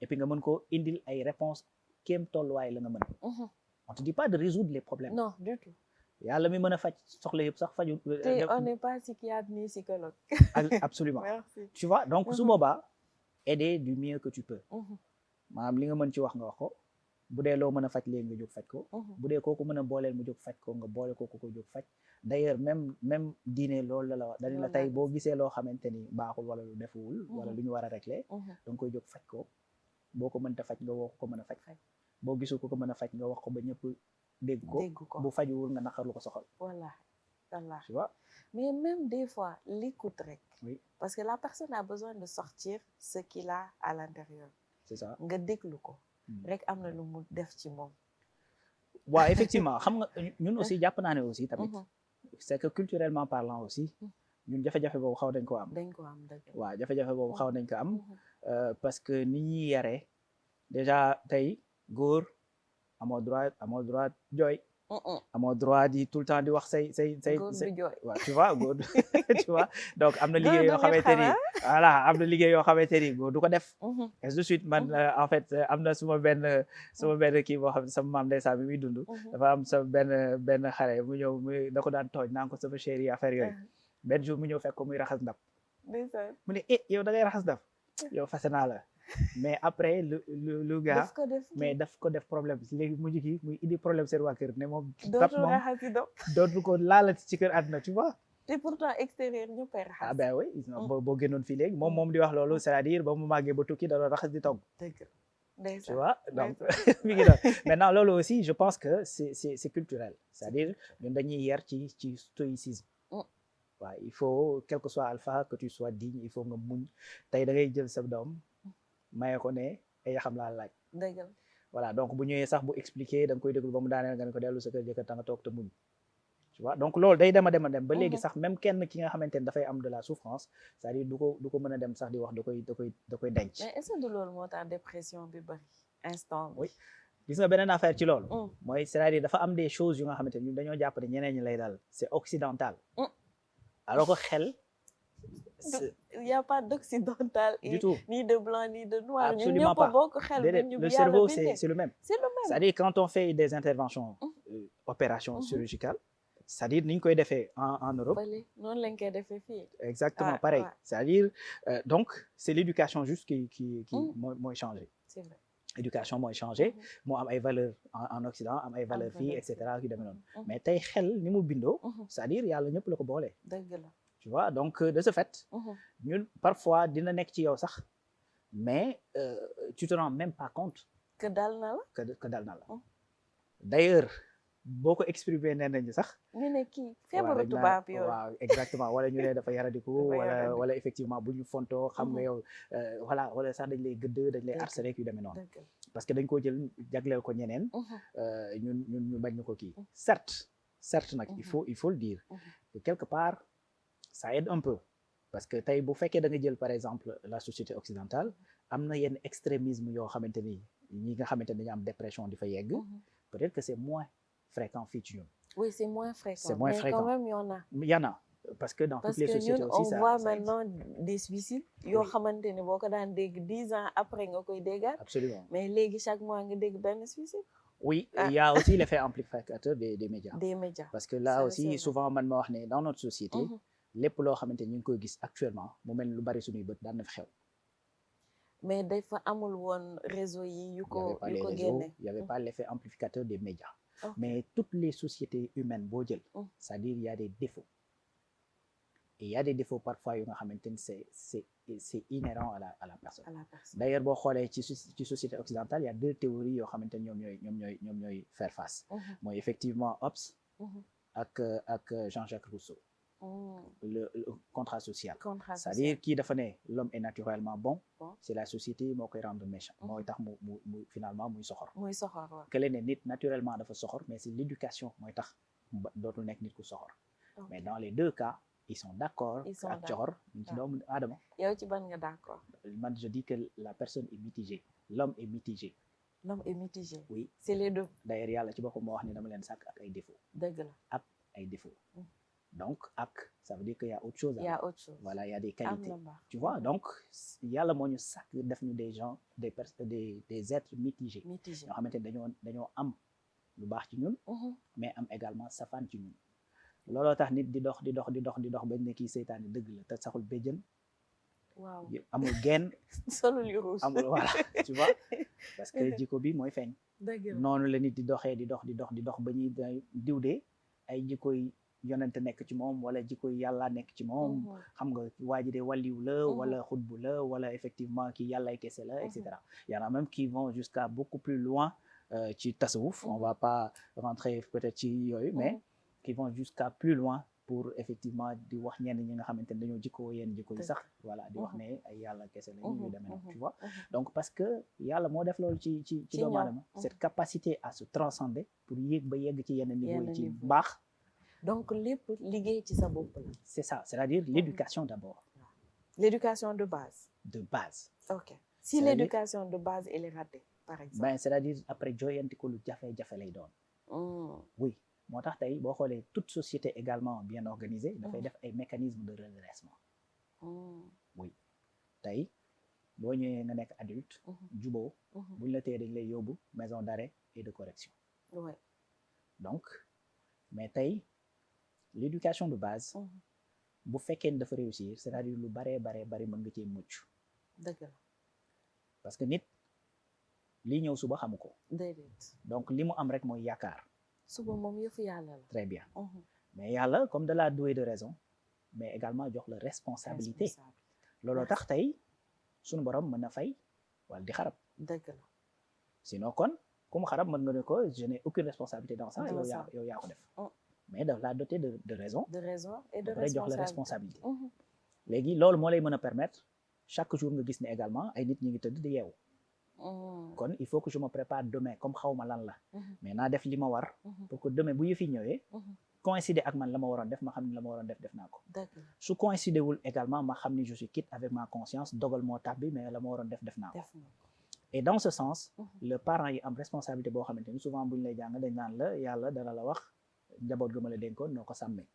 et puis nga mën koo indil ay réponses kéem tolluwaay la nga mën. on te dit pas de résoudre les problèmes. non du tout. yàlla mi mën a faj soxla yëpp sax faju. te on n'est pas psychiatre ni psychologue. absolument. merci. tu vois donc su boobaa aider du mieux que tu peux. maanaam li nga mën ci wax nga wax ko bu dee loo mën a faj léegi nga jóg faj ko. bu dee kooku mën a booleel mu jóg faj ko nga boole kooku ko jóg faj. d'ailleurs même diine loolu la wax dañu la tey boo gisee loo xamante ni baaxul wala lu defuwul. wala lu ñu war a régler. da nga koy jóg faj ko boo ko mënta faj nga woo ko mën a faj. boo gisul ko mën a faj nga wax ko ba ñëpp dégg ko bu fajuwul nga naqarlu ko soxal. voilà. tu vois. mais même des fois l'écoute rek. oui parce que la personne a besoin de sortir ce qu'il a à l'intérieur. c'est ça nga déglu ko. rek am na lu mu def ci moom. waaw effectivement xam nga ñun aussi jàpp naa ne aussi tamit. c'est que culturellement parlant aussi. ñun jafe-jafe boobu xaw nañ ko am. dëgg. waaw jafe-jafe boobu xaw nañ ko am. parce que ni ñuy yaree déjà tey. góor amoo droit jooy. amoo droit di tout le temps di wax say. góor du jooy waaw tu vois góor tu vois donc am na liggéey yoo xamante ni voilà am na liggéey yoo xamante ni góor du ko def. ainsi de suite man en fait am na suma benn kii boo xam ne sama maam ndeysaan bi muy dund. dafa am sa benn xale mu ñëw da ko daan tooñ naan ko sama chéri affaire yooyu. benn jour mu ñëw fekk ko muy raxas ndab. mu ne yow da ngay raxas ndab yow fase naa la. mais après lu gars mais daf ko def problème léegi mujj gi muy indi problème seen waa kër ne moom dootu ko laalati ci kër àdduna tu vois. te pourtant extérieur ñëppay raxas. ah ben oui boo génnoon fii léegi moom di wax loolu c'est-à-dire ba mu màggee ba tukki da doon raxas di togg. tu vois donc mi ngi doon maintenant loolu aussi je pense que c'est culturel c'est-à-dire ñun dañuy yar ci stoïcisme. waaw il faut quel que soit alpha que tu sois digne il faut nga muñ tey da ngay jël sa doom. maye ko ne ay xam laa laaj. dëgg la voilà donc bu ñëwee sax bu expliquer da nga koy déglu ba mu daaneel nga ne ko dellu sa kër jëkkër ta nga toog te muñ. tu vois donc loolu day dem ba léegi sax même kenn ki nga xamante ne dafay am de la souffrance c'est-à-dire du ko mën a dem sax di wax da koy denc. mais est-ce que du loolu moo tax dépression bi bari instant bi. oui gis nga beneen affaire ci loolu. mooy c'est-à-dire dafa am des choses yu nga xamante ne ñun dañoo jàpp ne ñeneen ñi lay dal c'est occidental. alors que xel. il y a pas d'occidental du tout ni de blanc ni de noir. absolument pas le cerveau c'est le même. c'est-à-dire quand on fait des interventions opérations chirurgicales c'est-à-dire ni ñu koy defee en Europe. noonu lañ koy defee fii. exactement pareil c'est-à-dire donc c'est l'éducation juste qui mooy changé. c'est vrai. éducation mooy changé moo am ay valeurs en Occident am ay valeurs fii et cetera yu demee noonu mais tey xel ni mu bindoo c'est-à-dire yàlla ñëpp la ko boole. dëgg la. tu vois donc de ce fait ñun parfois dina nekk ci yow sax mais tu te rends même pas compte que dal na la que dal na la d'ailleurs boo ko exprimer nee nañu sax. ñu ne kii feebaru tubaab yooyu. waaw exactement wala ñu ne dafa yaradiku wala effectivement bu ñu fontoo xam nga yow voilà wala sax dañ lay gëdd dañ lay harceler rek yu demee noonu. parce que dañ koo jël jagleel ko ñeneen. ñu bañ ñu ko kii. certes nag il faut le dire. que quelque part ça aide un peu. parce que tey bu fekkee da nga jël par exemple la société occidentale am na yenn extrémisme yoo xamante ni ñi nga xamante ni dañu am dépression di fa yegg. peut-être que c'est moins fréquent fii ci ñun. oui c'est moins fréquent. c'est moins fréquent mais quand même y en a. y en a parce que dans toutes les sociétés aussi on voit maintenant des suicides yoo xamante ne boo ko daan dégg 10 ans après nga koy déggaat. absolument mais léegi chaque mois nga dégg benn suicide. oui il y a aussi l'effet amplificateur des médias. des médias parce que là aussi souvent man ma wax ne dans notre société. lépp loo xamante ni ñu ngi koy gis actuellement mu mel lu bari suñuy bët daan na fi xew. mais dafa amul woon réseau yi yu ko génne. il y avait pas l'effet amplificateur des médias. mais toutes les sociétés humaines boo jël. c'est-à-dire il y a des défauts. et il y a des défauts parfois yu nga xamante ni c'est inhérent à la personne. d'ailleurs boo xoolee ci société occidentale il y a deux théories yoo xamante ni ñoom ñooy faire face. mooy effectivement Hobbes. ak Jean-Jacques Rousseau. le contrat social. c'est-à-dire kii dafa ne l'homme est naturellement bon. c'est la société moo koy rendre méchant. mooy tax mu finalement muy soxor. waaw. que ne nit naturellement dafa soxor mais c'est l'éducation mooy tax dootul nekk nit ku soxor. mais dans les deux cas ils sont d'accord. ak coxor ñu ci doomu aadama. yow ci ban nga d'accord. man je dis que la personne est mitigée. l'homme est mitigé. l'homme est mitigé. oui c'est les deux. d'ailleurs yàlla ci boppam moo wax ni dama leen sàkk ak ay défauts. dëgg la ak ay défauts. donc ça veut dire qu'il y a autre chose. Il y a autre chose. Voilà, il y a des qualités. Tu vois, donc yàlla moo ñu sàkk def ñu des gens des êtres mitigés. ñoo xamante ne dañoo am lu baax ci ñun. mais am également safaan ci ñun. looloo tax nit di dox bañ ne kii seytaane dëgg la te saxul béjjën. waaw amul genn. solul yu rouge. amul voilà tu vois parce que jikko bi mooy feeñ. dëgg la noonu la nit di doxee di dox ba ñuy diw de ay jikko yi yonente nekk ci moom wala jikko yàlla nekk ci moom xam nga waa ji de waliw la wala xutbu la wala effectivement ki yàllay kese la et cetera y en a même qui vont jusqu'à beaucoup plus loin ci tasawuf on va pas rentrer peut-être ci yooyu mais qui vont jusqu'à plus loin pour effectivement di wax ñenn ñi nga xamante ne dañoo jikkoo yenn jikko yi sax voilà di wax ne ay yàlla kese la ñu demee noonu tu vois donc parce que yàlla moo def loolu ci doomu aadama cette capacité à se transcender pour yéeg ba yegg ci yenn niveau yi ci baax. donc lépp liggéey ci sa bopp la. c'est ça c'est-à-dire l'éducation d'abord. l'éducation de base. de base. ok si l'éducation de base elle est ratée par exemple. ben c'est-à-dire après joyanti ko lu jafe-jafe lay doon. oui moo tax tey boo xoolee toute société également bien organisée. dafay def ay mécanismes de redressement. oui tey boo ñëwee nga nekk adulte. juboo buñ la téye dañ lay yóbbu maison d'arrêt et de correction. oui donc mais tey. l'éducation de base bu fekkee ne dafa réussir c'est-à-dire lu bari mën nga cee mucc. dëgg la parce que nit lii ñëw suba xamu ko. déedéet. donc li mu am rek mooy yaakaar. suba moom yëfu yàlla la. très bien mais yàlla comme de la doué de raison mais également jox la responsabilité. looloo tax tey suñu borom mën na fay wala di xarab. dëgg la sinon kon ku mu xarab mën nga ne ko je n'ai aucune responsabilité dans ça. yow yaa ko def. mais daf laa doté de raison. de raison et de responsabilité jox la responsabilité. léegi loolu moo lay mën a permettre chaque jour nga gis ne également ay nit ñi ngi tëdd di yeewu. kon il faut que je me prépare demain comme xaw ma lan la. mais naa def li ma war. pour que demain bu yëfi ñëwee. coïncider ak man la ma waroon def ma xam ne la ma waroon def naa ko. su coïncider wul également ma xam ni je suis quitte avec ma conscience dogal moo tàbbi mais la ma waroon def naa ko. et dans ce sens. le parent yi am responsabilité boo xamante ni souvent buñ lay jàng dañ naan la yàlla dana la wax. njaboot ga ma la dénkoon noo ko sàmmee.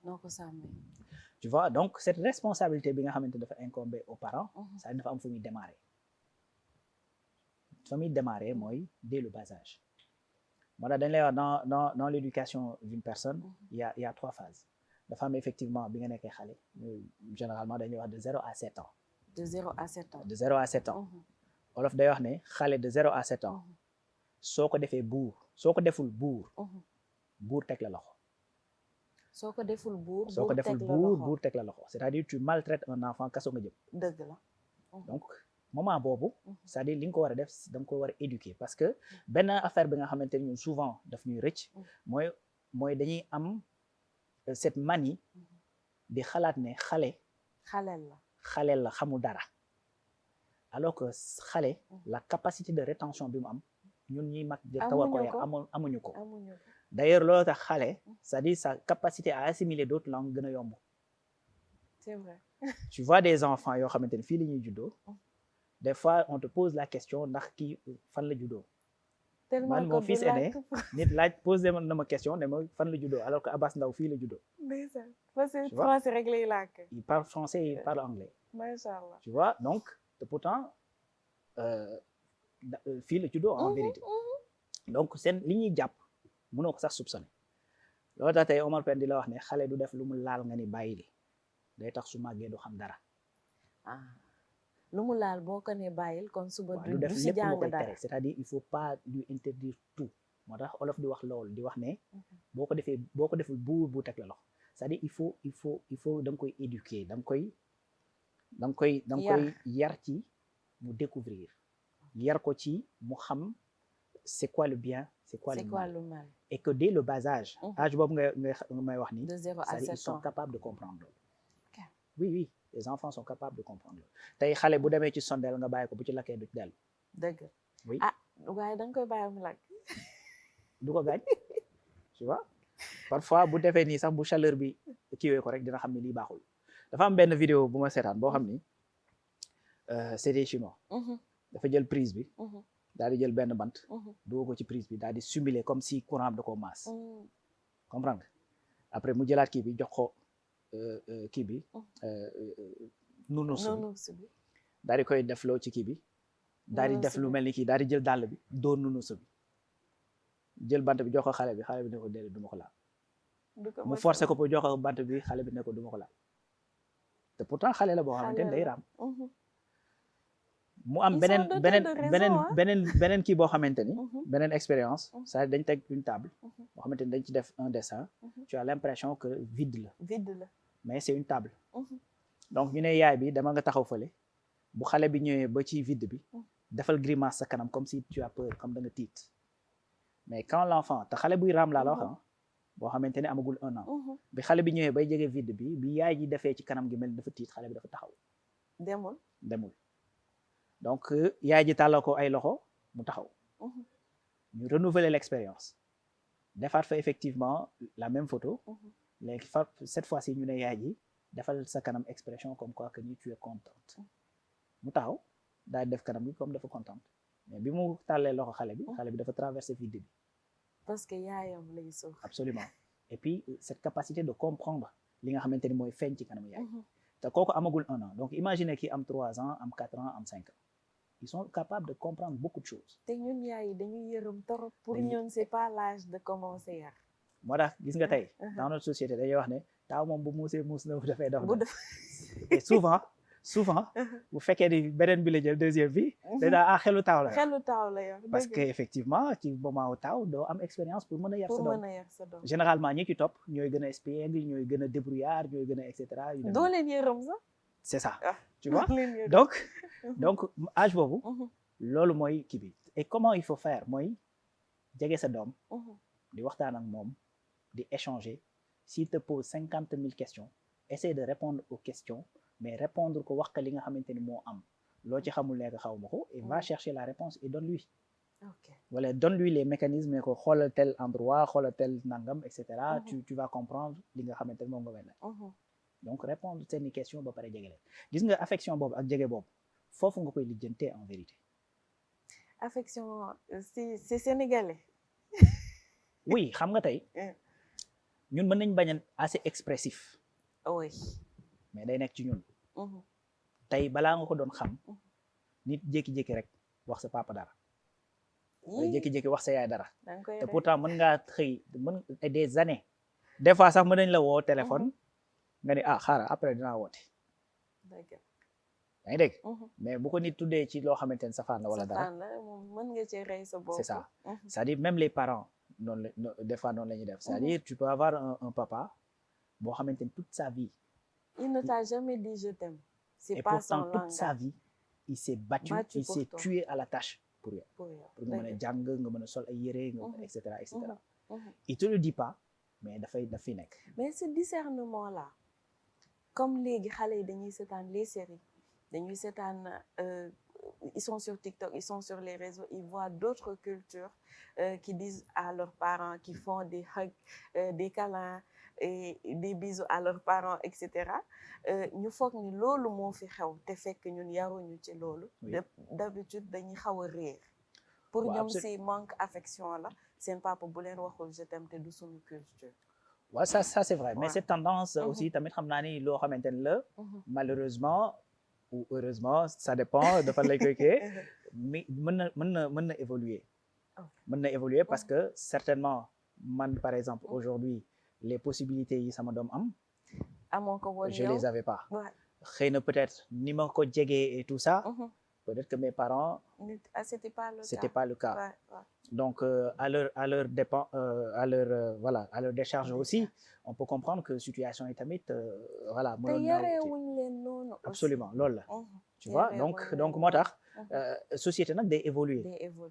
tu vois donc cette responsabilité bi nga xamante dafa incomber aux parents. ça dafa am fu muy démarrer. fa muy démarrer mooy dès le bas âge. moo tax dañ lay wax dans l'éducation d'une personne. il y a 3 phases. dafa am effectivement bi nga nekkee xale. généralement dañuy wax de 0 à 7 ans. de 0 à 7 ans. de 0 à 7 ans. Wolof day wax ne xale de 0 à 7 ans. soo ko defee buur soo ko deful buur. buur teg la loxo. soo ko deful buur buur teg la loxo c'est-à-dire tu maltraites un enfant kaso nga jëm. dëgg la. donc moment boobu c'est-à-dire li nga ko war a def da nga ko war a éduquer parce que benn affaire bi nga xamante ni ñun souvent daf ñuy rëcc mooy dañuy am cette manie di xalaat ne xaleel la xamul dara alors que xale la capacité de rétention bi mu am ñun ñuy mag tawar ko amuñu ko d'ailleurs loolu tax xale c'est-à-dire sa capacité à assimiler d'autres langues gën a yomb c'est vrai tu vois des enfants yoo xamante ni fii la ñuy juddoo des fois on te pose la question ndax kii fan la juddoo man mon fils aîné nit laaj posé na ma question ne ma fan la juddoo alors que Abbas Ndao fii la juddoo français rek lay làkk il parle français il parle anglais machallah tu vois donc te pourtant fii la juddoo en vérité donc seen li ñuy jàpp mënoo ko sax soupçonné loolu tax tey Omar Pène di la wax ne xale du def lu mu laal nga ni bàyyi li day tax su màggee du xam dara lu mu laal boo ko ne bàyyil kon suba du def lépp lu koy tere c'est-à-dire il faut pas lui interdire tout moo tax olof di wax loolu di wax ne boo ko deful bu teg la loxo c'est-à-dire il faut da nga koy éduquer da nga koy yar ci mu découvrir yar ko ci mu xam c'est quoi le bien c'est quoi le mal et que dès le bas âge boobu nga may wax ni c'est-à-dire ils sont capables de comprendre loolu oui les enfants sont capables de comprendre tey xale bu demee ci sondeel nga bàyyi ko bu ci lakkee du ci dellu dëgg oui waaye da nga koy bàyyi mu lakk du ko gaañ tu vois parfois bu defee nii sax bu chaleur bi kiiwee ko rek dina xam ne lii baaxul dafa am benn vidéo bu ma seetaan boo xam ni c'est des chinois dafa jël prise bi daal di jël benn bant dugal ko ci prise bi daal di simuler comme si courant bi da koo masse comprendre après mu jëlaat kii bi jox ko kii bi nunus bi daal di koy defloo ci kii bi daal di def lu mel ni kii daal di jël dàll bi dóor nunus bi jël bant bi jox ko xale bi ne ko déedéet du ma ko laal mu forcé ko pour jox ko bant bi xale bi ne ko du ma ko laal te pourtant xale la boo xamante ne day raam mu am beneen kii boo xamante ni beneen expérience ça dañ teg une table boo xamante ni dañ ci def un dessin tu as l'impression que vide la mais c'est une table donc ñu ne yaay bi dama nga taxaw fële bu xale bi ñëwee ba ci vide bi defal grimace sa kanam comme si tu as peur comme da nga tiit mais quand l'enfant te xale buy raam laa la wax boo xamante ne amagul 1 an bi xale bi ñëwee bay jege vide bi yaay ji defee ci kanam gi mel dafa tiit xale bi dafa taxaw demul donc yaay ji tàllal ko ay loxo mu taxaw ñu renouveler l'expérience defaat fa effectivement la même photo léegi cette fois-ci ñu ne yaay ji defal sa kanam expression comme quoi que ni tu es contente mu taxaw daal def kanam gi comme dafa contente mais bi mu tàllee loxo xale bi dafa traverser vide bi parce que yaayam lay sox absolument et puis cette capacité de comprendre li nga xamante ni mooy feeñ ci kanam yaay te kooku amagul 1 an donc imaginez ki am 3 ans am 4 ans am 5 ans ils sont capables de comprendre beaucoup de choses te ñun yaay dañuy yërëm torop pour ñun c'est pas l'âge de commencer yar moo tax gis nga tey dans notre société dañuy wax ne taaw moom bu muusee muus na bu dafay dox et souvent bu fekkee ni beneen bi la jël deuxième bi dañaa xelu taaw la yor parce que effectivement ci moment wu taaw doo am expérience pour mën a yar sa doom généralement ñi ci topp ñooy gën a espiègle ñooy gën a débrouillard ñooy gën a et cetera doo leen yërëm sax c'est ça tu vois donc âge boobu loolu mooy kii bi et comment il faut faire mooy jege sa doom di waxtaan ak moom di échanger s'il te pose 50 000 questions essaie de répondre aux questions mais répondre ko wax ka li nga xamante ni moo am loo ci xamul nekk xaw ma ko et va chercher la réponse et donne-lui wala donne-lui les mécanismes ne ko xoolal tel endroit xoolal tel nangam et cetera tu vas comprendre li nga xamante ni moom nga mel donc répondre seeni question ba pare jege leen gis nga affection boobu ak jege boobu foofu nga koy lijjantee en vérité affection c'est sénégalais oui xam nga tey ñun mën nañ bañ a assez expressif oui mais day nekk ci ñun tey balaa nga ko doon xam nit jékki-jékki rek wax sa papa dara wala jékki-jékki wax sa yaay dara te pourtant mën ngaa xëy des années des fois sax mën nañ la woo téléphone nga ni xaaral après dinaa woote yaa ngi dégg mais bu ko nit tuddee ci loo xamante ne safaan la wala dara mën nga ci rey sa bopp c'est ça c'est-à-dire même les parents noonu la des fois noonu la ñuy def c'est-à-dire tu peux avoir un papa boo xamante ne toute sa vie il ne t'a jamais dit je t'aime c'est et pas pourtant son toute sa vie il s'est battu il s'est tué à la tâche pour yow pour nga mën a jàng nga mën a sol ay yére nga et cetera et cetera il te le dit pas mais daf fi nekk mais ce discernement là comme léegi xale yi dañuy seetaan les séries dañuy seetaan ils sont sur TikTok ils sont sur les réseaux ils voient d'autres cultures qui disent à leurs parents qui font des hugs des câlins et des bisous à leurs parents et cetera ñu foog ni loolu moo fi xew te fekk ñun yaruñu ci loolu d'habitude dañuy xaw a réer pour ñoom si manque affection la seen papa bu leen waxul je t'aime te du suñu culture waaw ça c'est vrai mais cette tendance aussi tamit xam naa ni loo xamante ne la malheureusement ou heureusement ça dépend dafa lay koy kii mais mën na évoluer mën na évoluer parce que certainement man par exemple aujourd'hui les possibilités yi sama doom am amoo ko woon je les avais pas xëy na peut-être ni ma ko jegee et tout ça peut-être que mes parents c'était pas le cas donc à leur dépend voilà à leur décharge aussi on peut comprendre que situation yi tamit voilà absolument loolu la tu vois donc moo tax société nag day évoluer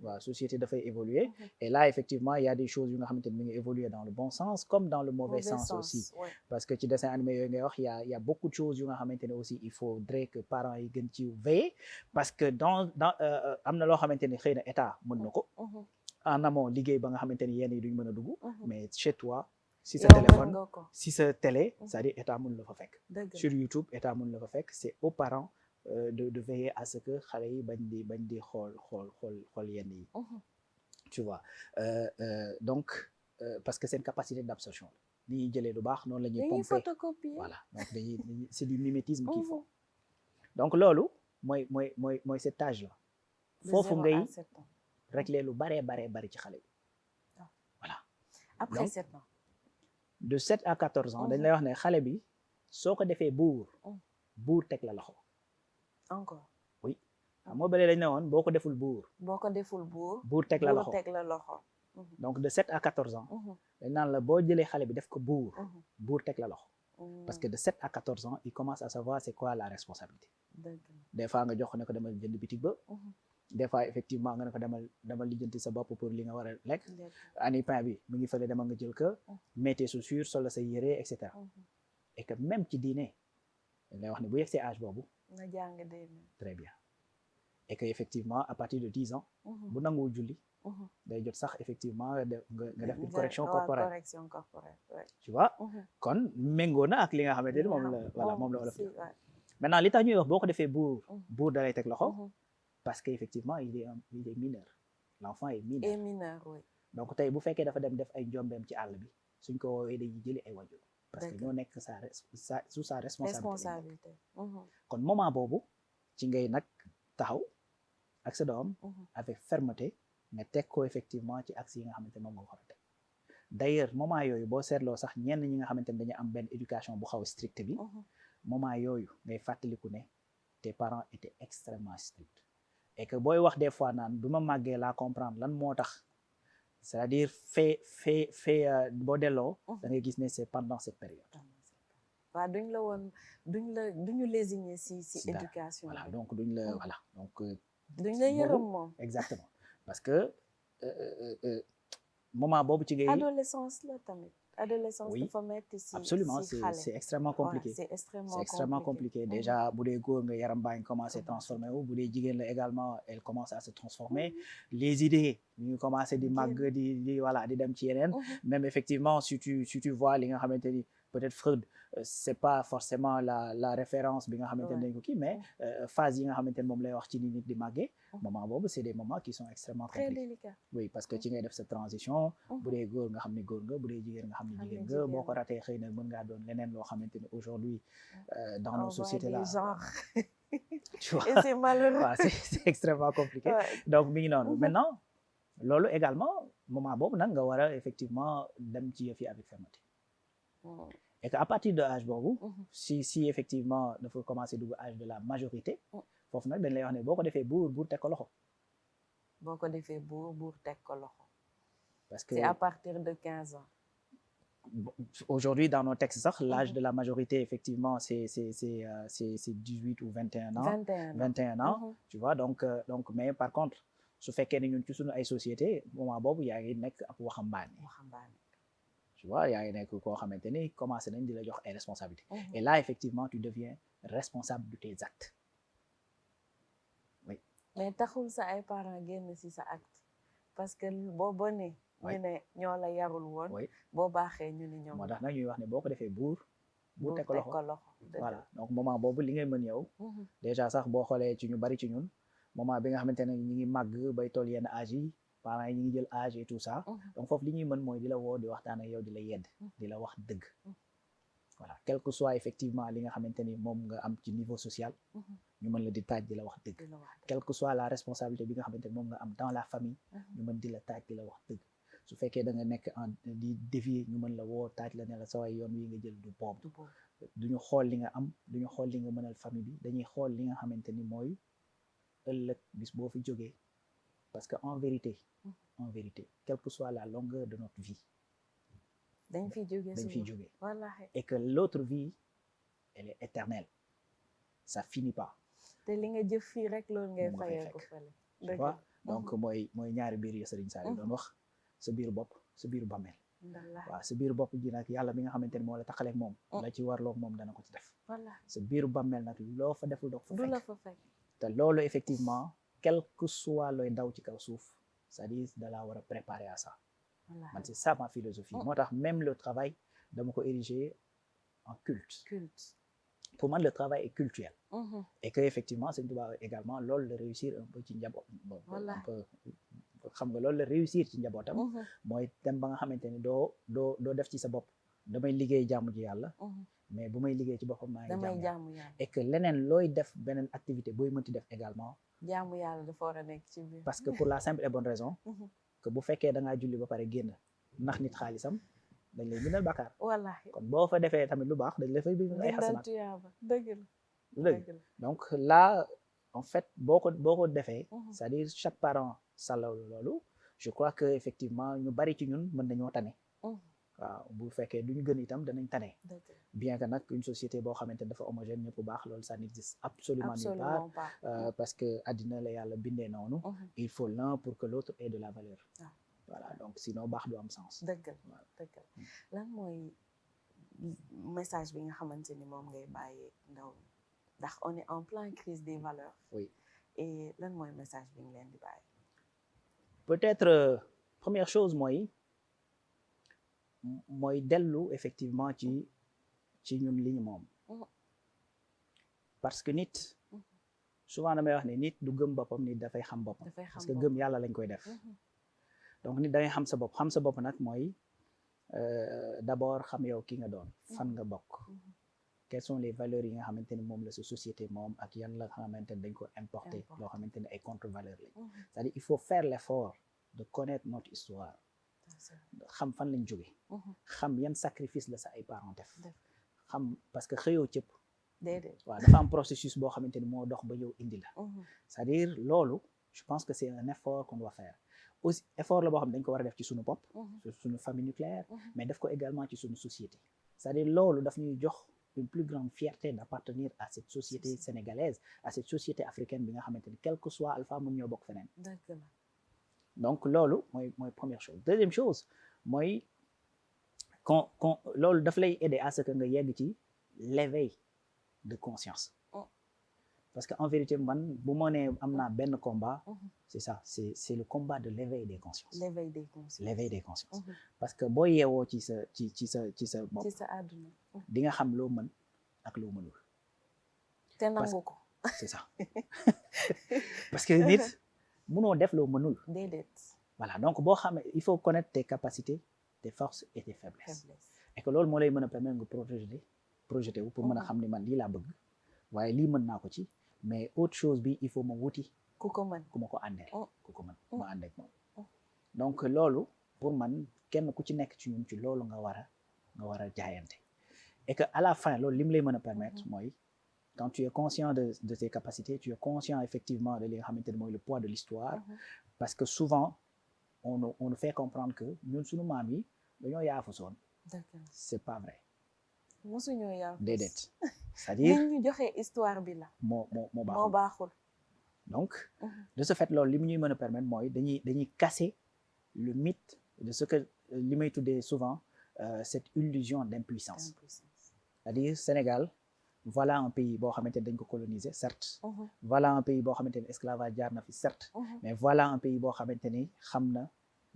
waaw société dafay évoluer et là effectivement il y a des choses yu nga xamante ni mi ngi évoluer dans le bon sens comme dans le mauvais sens aussi parce que ci dessin animé yooyu ngay wax il y a beaucoup de choses yu nga xamante ne aussi il faudrait que parents yi gën ci veiller parce que dans am na loo xamante ni xëy na état mën na ko en amont liggéey ba nga xamante ni yenn yi duñ mën a dugg mais chez toi si sa téléphone si sa télé c'est-à-dire état mën la fa fekk sur YouTube état mën la fa fekk c'est aux parents de veiller à ce que xale yi bañ di xool yenn yi tu vois donc parce que c'est une capacité d'absorption ni ñuy jëlee lu baax noonu la ñuy pomper voilà donc dañuy c'est du mimétisme qu'ils font donc loolu mooy cet âge là foofu ngay régler lu bari ci xale bi voilà après 7 ans de 7 à 14 ans dañ lay wax ne xale bi soo ko defee buur teg la loxo encore oui xam nga bële dañ ne woon boo ko deful buur teg la loxo donc de 7 à 14 ans dañ naan la boo jëlee xale bi def ko buur teg la loxo parce que de 7 à 14 ans il commence à savoir c'est quoi la responsabilité des fois nga jox ko ne ko demal jënd bitig ba des fois effectivement nga ne ko demal lijjanti sa bopp pour li nga war a lekk ani pain bi mu ngi fële demal nga jël ko mets tes chaussures solo sa yére et cetera et que même ci diine dañ lay wax ne bu yegsee âge boobu nga jàng très bien et que effectivement à partir de 10 ans bu nanguwul julli day jot sax effectivement nga def une correction corporelle tu vois kon méngoo na ak li nga xamante ni moom la voilà moom la olof maintenant li tax ñuy wax boo ko defee buur dalay teg loxo parce que effectivement il est mineur l'enfant est mineur oui donc tey bu fekkee dafa dem def ay njombeem ci àll bi suñ ko woowee dañuy jëli ay wajur parce que ñoo nekk sous sa responsabilité kon moment boobu ci ngay nag taxaw ak sa doom avec fermeté nga teg ko effectivement ci axe yi nga xamante moom nga ko war a teg d'ailleurs moment yooyu boo seetloo sax ñenn ñi nga xamante ne dañu am benn éducation bu xaw stricte bi moment yooyu ngay fàttaliku ne tes parents étaient extrêmement stricts et que booy wax des fois naan du ma màggee laa comprendre lan moo tax c'est-à-dire fait boo delloo da ngay gis ne c'est pendant cette période waaw duñu lésigner si éducation voilà donc duñ la voilà donc duñ la yërëm moom exactement parce que moment boobu ci ngay adolescence la tamit adolescence dafa metti si absolument c'est extrêmement compliqué c'est extrêmement compliqué déjà bu dee góor nga yaram baa ngi commencé transformer wu bu dee jigéen la également elle commence à se transformer les idées ñu commencé di màgg di voilà di dem ci yeneen même effectivement si tu vois li nga xamante ni peut-être Freud c'est pas forcément la référence bi nga xamante ne dañ ko kii mais phase yi nga xamante ne moom lay wax ci nit di màggee moment boobu c'est des moments qui sont extrêmement compliqués très délicats oui parce que ci ngay def sa transition bu dee góor nga xam ne góor nga bu dee jigéen nga xam ne jigéen nga boo ko ratee xëy na mën ngaa doon leneen loo xamante ne aujourd'hui dans nos sociétés là tu vois et c'est malheureux c'est extrêmement compliqué donc mi ngi noonu maintenant loolu également moment boobu nag nga war a effectivement dem ci yëf yi avec fermeté et que à partir de âge boobu si effectivement dafa commencer dugg âge de la majorité foofu nag dañ lay wax ne boo ko defee buur teg ko loxo boo ko defee buur teg ko loxo parce que c'est à partir de 15 ans aujourd'hui dans nos textes sax l'âge de la majorité effectivement c'est 18 ou 21 ans 21 ans tu vois donc mais par contre su fekkee ne ñun ci suñu ay société moment boobu yaa ngi nekk ak waxambaane tu vois yaa ngi nekk koo xamante ni commencé nañ di la jox ay responsabilités et là effectivement tu deviens responsable de tes actes oui mais taxul sa ay parents génn ci sa acte parce que boo bonee ñu ne ñoo la yarul woon boo baaxee ñu ne ñoom moo tax nag ñuy wax ne boo ko defee buur teg ko loxo voilà donc moment boobu li ngay mën yow déjà sax boo xoolee ci ñu bari ci ñun moment bi nga xamante ne ñi ngi màgg bay toll yenn âge yi parents yi ñi ngi jël âge et tout ça donc foofu li ñuy mën mooy di la woo di waxtaan ak yow di la yedd di la wax dëgg voilà quel que soit effectivement li nga xamante ni moom nga am ci niveau social ñu mën la di taaj di la wax dëgg quelle que soit la responsabilité bi nga xamante ni moom nga am dans la famille ñu mën di la taaj di la wax dëgg su fekkee da nga nekk en di dévier ñu mën la woo taaj la ne la sa way yoon wi nga jël du boobu duñu xool li nga am duñu xool li nga mënal famille bi dañuy xool li nga xamante ni mooy ëllëg bis boo fi jógee parce que en vérité quelle que soit la longueur de notre vie dañ fiy jógee et que l'autre vie elle est éternelle ça finit pas te li nga jëf fii rek loolu ngay fayee ko fële tu vois donc mooy ñaari biir ya Serigne Saliou doon wax sa biir bopp sa biir bàmmeel waaw sa biir bopp ji nag yàlla mi nga xamante ne moo la taxaleeg moom la ci warloog moom dana ko ci def sa biir bàmmeel nag loo fa deful doo fa fekk te loolu effectivement quel que soit looy daw ci kaw suuf c'est-à-dire da laa war a préparer à ça man c'est ça ma philosophie moo tax même le travail dama ko ériger en culte pour man le travail est cultuel et que effectivement Sëñ Tuubaa également loolu la réussir un peu ci njaboot un peu xam nga loolu la réussir ci njabootam mooy dem ba nga xamante ni doo def ci sa bopp damay liggéey jaamu ji yàlla mais bu may liggéey ci boppam maa ngi jaamu yàlla et que leneen looy def beneen activité booy mënti def également jaamu yàlla dafa war a nekk ci biir parce que pour la simple et bonne raison que bu fekkee da ngaa julli ba pare génn ndax nit xaalisam dañ lay bindal bàkkaar wallaahi kon boo fa defee tamit lu baax dañ la fay bindal ay xasanaat dëgg la donc là en fait boo ko defee c'est-à-dire chaque parent sàllaw loolu je crois que effectivement ñu bari ci ñun mën nañoo tane waaw bu fekkee duñu gën itam danañ tane bien que nag une société boo xamante ne dafa homogène ñëpp baax loolu ça n'existe absolument nulle part parce que àddina la yàlla bindee noonu il faut l'un pour que l'autre ait de la valeur voilà donc sinon baax du am sens dëgg lan mooy message bi nga xamante ni moom ngay bàyyee ndaw ndax on est en plein crise des valeurs oui et lan mooy message bi nga leen di bàyyi peut-être première chose mooy dellu effectivement ci ñun li ñu moom parce que nit souvent damay wax ne nit du gëm boppam nit dafay xam boppam parce que gëm yàlla lañ koy def donc nit da ngay xam sa bopp nag mooy d'abord xam yow ki nga doon fan nga bokk quelles sont les valeurs yi nga xamante ne moom la sa société moom ak yan la xamante ne dañ ko importer loo xamante ne ay contre-valeurs lañ c'est-à-dire il faut faire l'effort de connaître notre histoire xam fan lañ jóge xam yan sacrifice la sa ay parents def xam parce que xëyoo cëpp waaw dafa am processus boo xamante ni moo dox ba ñëw indi la c'est-à-dire loolu je pense que c'est un effort qu'on doit faire aussi effort la boo xam ne dañ ko war a def ci suñu bopp suñu famille nucléaire mais def ko également ci suñu société c'est-à-dire loolu daf ñuy jox une plus grande fierté d'appartenir à cette société sénégalaise à cette société africaine bi nga xamante ni quel que soit alpha mën ñoo bokk feneen donc loolu mooy première chose deuxième chose mooy kon loolu daf lay aider à ce que nga yegg ci l'éveil de conscience parce que en vérité man bu ma nee am naa benn combat c'est ça c'est le combat de l'éveil des consciences l'éveil des consciences parce que boo yeewoo ci sa bopp ci sa àdduna di nga xam loo mën ak loo mënul te nangu ko c'est ça parce que nit mënoo def loo mënul déedéet voilà donc boo xamee il faut connaître tes capacités tes forces et tes faiblesses et que loolu moo lay mën a permettre nga projeté wu pour mën a xam ni man lii laa bëgg waaye lii mën naa ko ci mais autre chose bi il faut ma wuti ku ma ko àndeel ku ko mën ma ànd ak moom donc loolu pour man kenn ku ci nekk ci ñun ci loolu nga war a jaayante et que à la fin loolu li mu lay mën a permettre mooy quand tu es conscient de tes capacités tu es conscient effectivement de li nga xamante ne mooy le poids de l'histoire parce que souvent on nous fait comprendre que ñun suñu maam yi dañoo yaafu soon c'est pas vrai. mosuñoo yaa déedéet c'est-à-dire ñu joxe histoire bi la moo baaxul donc de ce fait loolu li mu ñuy mën a permettre mooy dañuy casser le mythe de ce que li may tuddee souvent cette illusion d'impuissance c'est-à-dire Sénégal voilà un pays boo xamante ne dañ ko coloniser certes voilà un pays boo xamante ne esclavage jaar na fi certes mais voilà un pays boo xamante ni xam na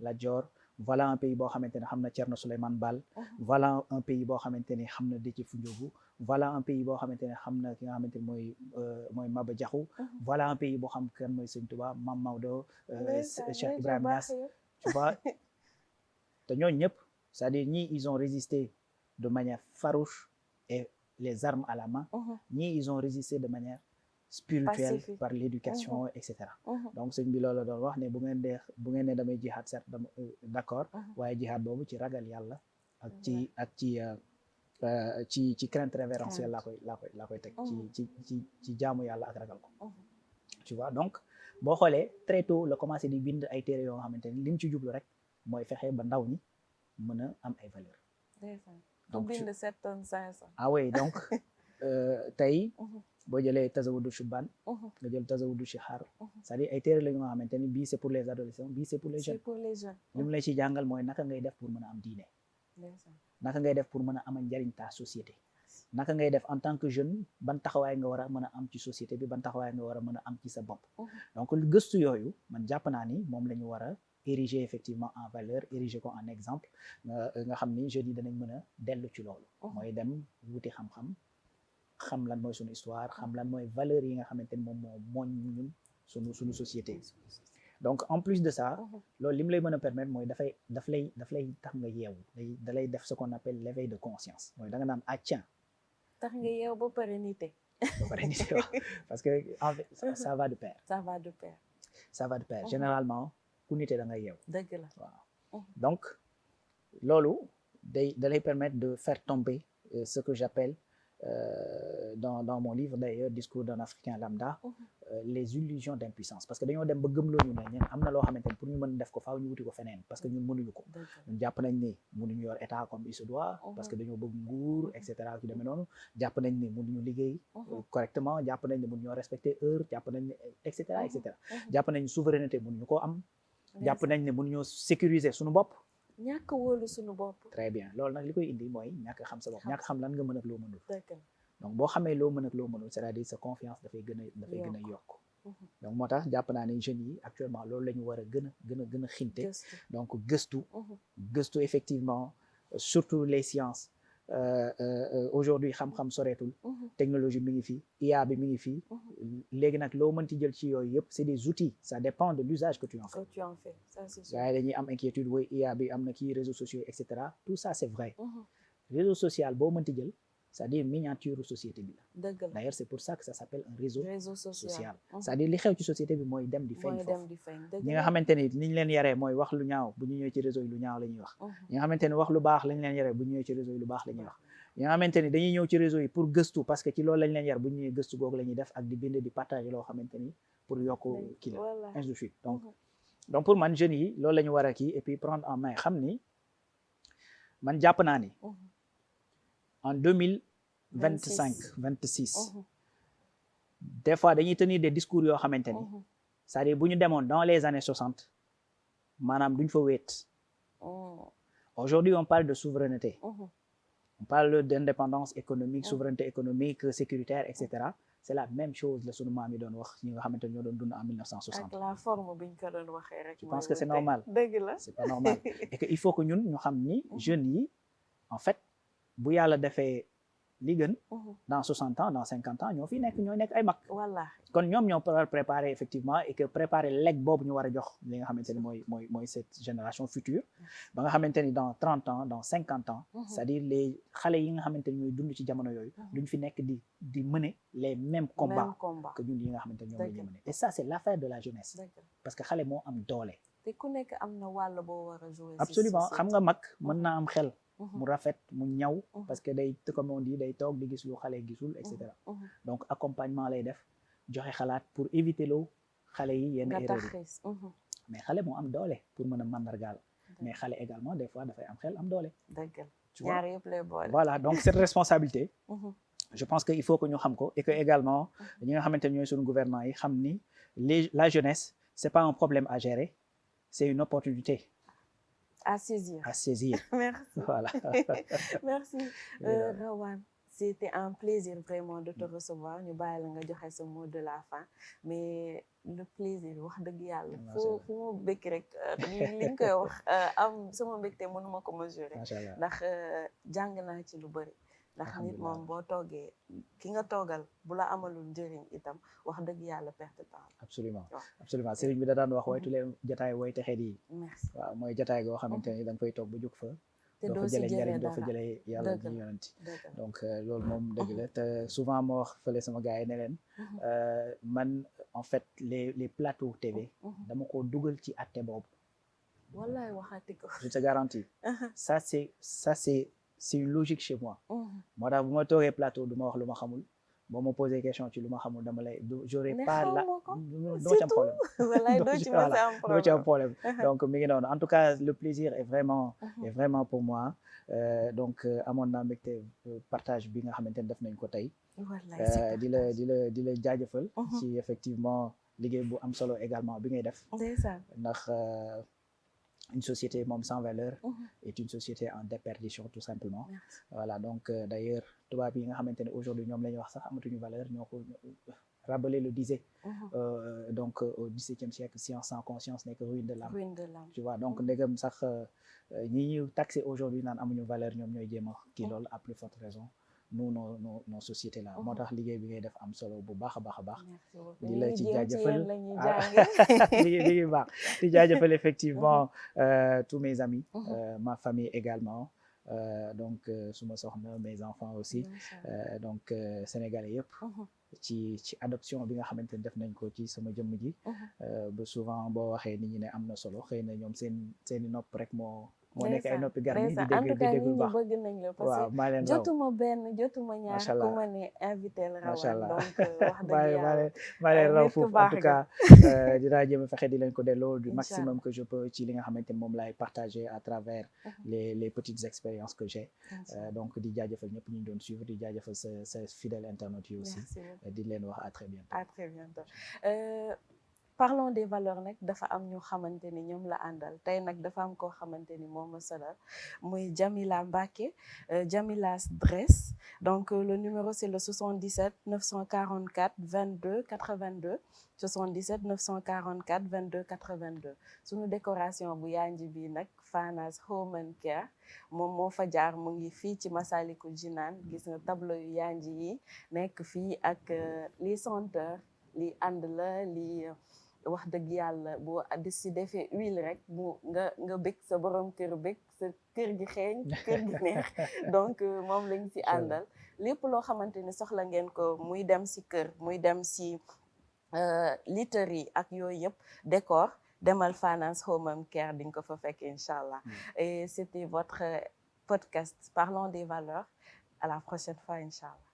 Lat Dior voilà un pays boo xamante ne xam na Thierno Souleymane Baal voilà un pays boo xamante ne xam na Déthié Foundiougu voilà un pays boo xamante ne xam na ki nga xamante ne mooy Maba Diakhou voilà un pays boo xam kan mooy Sëñ Touba Mame Maodo Cheikh Ibrahima Niass tu vois te ñooñu ñëpp c'est-à-dire ñii ils ont résisté de manière farouche et les armes à la main ñii ils ont résisté de manière spirituelle par l'éducation et cetera donc sëñ bi loolu la doon wax ne bu ngeen ne damay jihaad certes d'accord waaye jihaad boobu ci ragal yàlla ak ci crainte révérentielle laa koy teg ci jaamu yàlla ak ragal ko tu vois donc boo xoolee très tôt la commencé di bind ay téere yoo nga xamante ni li mu ci jublu rek mooy fexe ba ndaw ñi mën a am ay valeur donc bind 7 tonnes 500 ah oui donc tey boo jëlee Tazawudu Shubban nga jël Tazawudu Shihar c'est-à-dire ay téere la ñu nga xamante ni bii c'est pour les adolescents bii c'est pour les jeunes li mu lay ci jàngal mooy naka ngay def pour mën a am diine naka ngay def pour mën a amal njariñ ta société naka ngay def en tant que jeune ban taxawaay nga war a mën a am ci société bi ban taxawaay nga war a mën a am ci sa bopp donc gëstu yooyu man jàpp naa ni moom la ñu war a ériger effectivement en valeur ériger ko en exemple nga xam ni jeunes yi danañ mën a dellu ci loolu mooy dem wuti xam lan mooy suñu histoire xam lan mooy valeurs yi nga xamante ni moom moo mooñ ñun suñu société donc en plus de ça loolu li mu lay mën a permettre mooy daf lay tax nga yeewu da lay def ce qu'on appelle l'éveil de conscience mooy da nga naan tiens tax nga yeewu ba pare nite waaw parce que en fait ça va de pair ça va de pair généralement ku nite da nga yeewu dëgg la waaw donc loolu da lay permettre de faire tomber ce que j'appelle dans mon livre d'ailleurs Discours d'un Africain lambda les illusions d'impuissance parce que dañoo dem ba gëmloo ñu ne ñun am na loo xamante ni pour ñu mën def ko faaw ñu wuti ko feneen parce que ñun mënuñu ko ñun jàpp nañ ne mënuñu yor état comme il se doit parce que dañoo bëgg nguur et cetera yu demee noonu jàpp nañ ne mënuñu liggéey correctement jàpp nañ ne mënuñoo respecter heure jàpp nañ ne et cetera jàpp nañ souveraineté mënuñu koo am jàpp nañ ne mënuñoo sécuriser suñu bopp ñàkk wóolu suñu bopp très bien loolu nag li koy indi mooy ñàkk xam sa bopp ñàkk xam lan nga mën ak loo mënul donc boo xamee loo mën ak loo mënul c'est-à-dire sa confiance dafay gën a yokk donc moo tax jàpp naa ne jeunes yi actuellement loolu la ñu war a gën a xinte donc gëstu effectivement surtout les sciences aujourd'hui xam-xam soreetul technologie mi ngi fi IA bi mi ngi fi léegi nag loo mënti jël ci yooyu yëpp c'est des outils ça dépend de l'usage que tu en fais ça c'est sûr waaye dañuy am inquiétude woy IA bi am na kii réseaux sociaux et cetera tout ça c'est vrai réseau social boo mënti jël c'est-à-dire miniature société bi la d'ailleurs c'est pour ça que ça s'appelle un réseau social c'est-à-dire li xew ci société bi mooy dem di feeñ foofu ñi nga xamante ni niñ leen yaree mooy wax lu ñaaw bu ñu ñëwee ci réseau yi lu ñaaw la ñuy wax ñi nga xamante ni wax lu baax lañ leen yaree bu ñu ñëwee ci réseau yi lu baax la ñuy wax ñi nga xamante ni dañuy ñëw ci réseau yi pour gëstu parce que ci loolu lañ leen yar bu ñu ñëwee gëstu googu la ñuy def ak di bind di partager loo xamante ni pour yokk kii la ainsi de suite donc pour man jeunes yi loolu la ñu war a kii et puis prendre en main xam ni man jàpp naa ni en 2025-26 des fois dañuy tenir des discours yoo xamante ni c'est-à-dire bu ñu demoon dans les années 60 maanaam duñ fa wéet aujourd'hui on parle de souveraineté on parle d'indépendance économique souveraineté économique sécuritaire et cetera c'est la même chose la sunu maam yi doon wax ñi nga xamante ni ñoo doon dund en 1960 ak la forme biñ ko doon waxee rek je pense que c'est normal dëgg la c'est pas normal et que il faut que ñun ñu xam ni jeunes yi en fait bu yàlla defee li gën dans 60 ans dans 50 ans ñoo nekk ay mag voilà kon ñoom ñoo préparer effectivement et que préparer leg boobu ñu war a jox li nga xamante ni mooy cette génération future ba nga xamante ni dans 30 ans dans 50 ans c'est-à-dire les xale yi nga xamante ni ñooy dund ci jamono yooyu duñ fi nekk di mener les mêmes combats que ñun yi nga xamante ni ñoom la ñu mener et ça c'est l'affaire de la jeunesse parce que xale moo am doole te ku nekk am na wàll boo war a jouer absolument xam nga mag mën naa am xel mu rafet mu ñaw parce que day comme on dit day toog di gis lu xale gisul et cetera donc accompagnement lay def joxe xalaat pour éviter loo xale yi yenn erreur yi mais xale moo am doole pour mën a mandargaal mais xale également des fois dafay am xel am doole tu vois. ñaar yëpp lay boole. Voilà, donc cette responsabilité je pense que il faut que ñu xam ko et que également ñi nga xamante ne ñooy suñu gouvernement yi xam ni la jeunesse c'est pas un problème à gérer, c'est une opportunité à saisir. Merci. Voilà. Merci Rawane, c'était un plaisir vraiment de te recevoir. ñu bàyyi la nga joxe ce mot de la fin, mais le plaisir wax dëgg yàlla fu mu bëgg rek liñ koy wax am sama mbégte mënuma ko mesurer ndax jàng naa ci lu bëri. ndax nit moom boo toogee ki nga toogal bu la amalul njëriñ itam wax dëgg yàlla perte temps. Absolument absolument sëriñ bi da daan wax waytu leen jataay way texeet yi. Merci. waaw mooy jataay goo xamante ni da nga fay toog ba jóg fa te doo fa jëlee njëriñ doo fa jëlee yàlla ji yonanti donc loolu moom dëgg la te souvent moo wax fële sama gars yi ne leen man en fait les plateaux TV dama ko dugal ci atte boobu. wallaay waxati ko. je te garantis ça c'est une logique chez moi. moo tax bu ma toogee plateau du ma wax lu ma xamul boo ma posé question ci lu ma xamul dama lay j'aurais pas la doo ci am problème. wallaay doo ci am problème donc mi ngi noonu en tout cas le plaisir est vraiment pour moi donc amoon naa mbégte partage bi nga xamante ne def nañ ko tey. di la jaajëfal. ci effectivement liggéey bu am solo également bi ngay def. ndax une société moom sans valeur est une société en déperdition tout simplement. Voilà donc d'ailleurs tubaab yi nga xamante ne aujourd'hui ñoom la ñuy wax sax amatuñu valeur ñoo ko Rabelais le disait donc au XVIIe siècle science sans conscience n'est que ruine de l'âme. Tu vois donc ndegam sax ñi ñu taxé aujourd'hui naan amuñu valeur ñoom ñooy jéem a kii loolu à plus forte raison nous nos sociétés là moo tax liggéey bi ngay def am solo bu baax a baax di la ci jaajëfal liggéey baax di jaajëfal effectivement tous mes amis ma famille également donc suma soxna mes enfants aussi donc sénégalais yëpp ci adoption bi nga xamante ne def nañ ko ci sama jëmm ji ba souvent boo waxee nit ñi ne am na solo xëy na ñoom seeni nopp rek moo nekk ay noppi gar ni di dégg lu baax bëgg nañ la parce que jotuma ñaar ku ma ne invité la Rawane donc wax dëgg yàlla maa leen raw foofu en tout cas dinaa jéem a fexe di leen ko delloo du maximum que je peux ci li nga xamante ne moom laay partager à travers les petites expériences que j'ai donc di jaajëfal ñëpp ñu doon suivre di jaajëfal sa fidèle internautes yi aussi di leen wax à très bientôt. Parlons des valeurs nag dafa am ñu xamante ni ñoom la àndal tey nag dafa am koo xamante ni moom ma solal muy Jamila Mbacké Jamila's Dress donc le numéro c'est le 77 944 22 82 77 944 22 82 suñu décoration bu yanji bi nag Fana's Home and Care moom moo fa jaar mu ngi fii ci Massalikul Jinaan gis nga tableau yu yanji yi nekk fii ak li senteur li ànd la li wax dëgg yàlla boo si defee huile rek bu nga bëgg sa borom kër bëgg sa kër gi xeeñ kër gi neex donc moom lañ si àndal lépp loo xamante ni soxla ngeen ko muy dem si kër muy dem si literie ak yooyu yëpp décor demal Fana's Home and Care di nga ko fa fekk incha allah et c'était votre podcast Parlons des valeurs à la prochaine fois incha allah.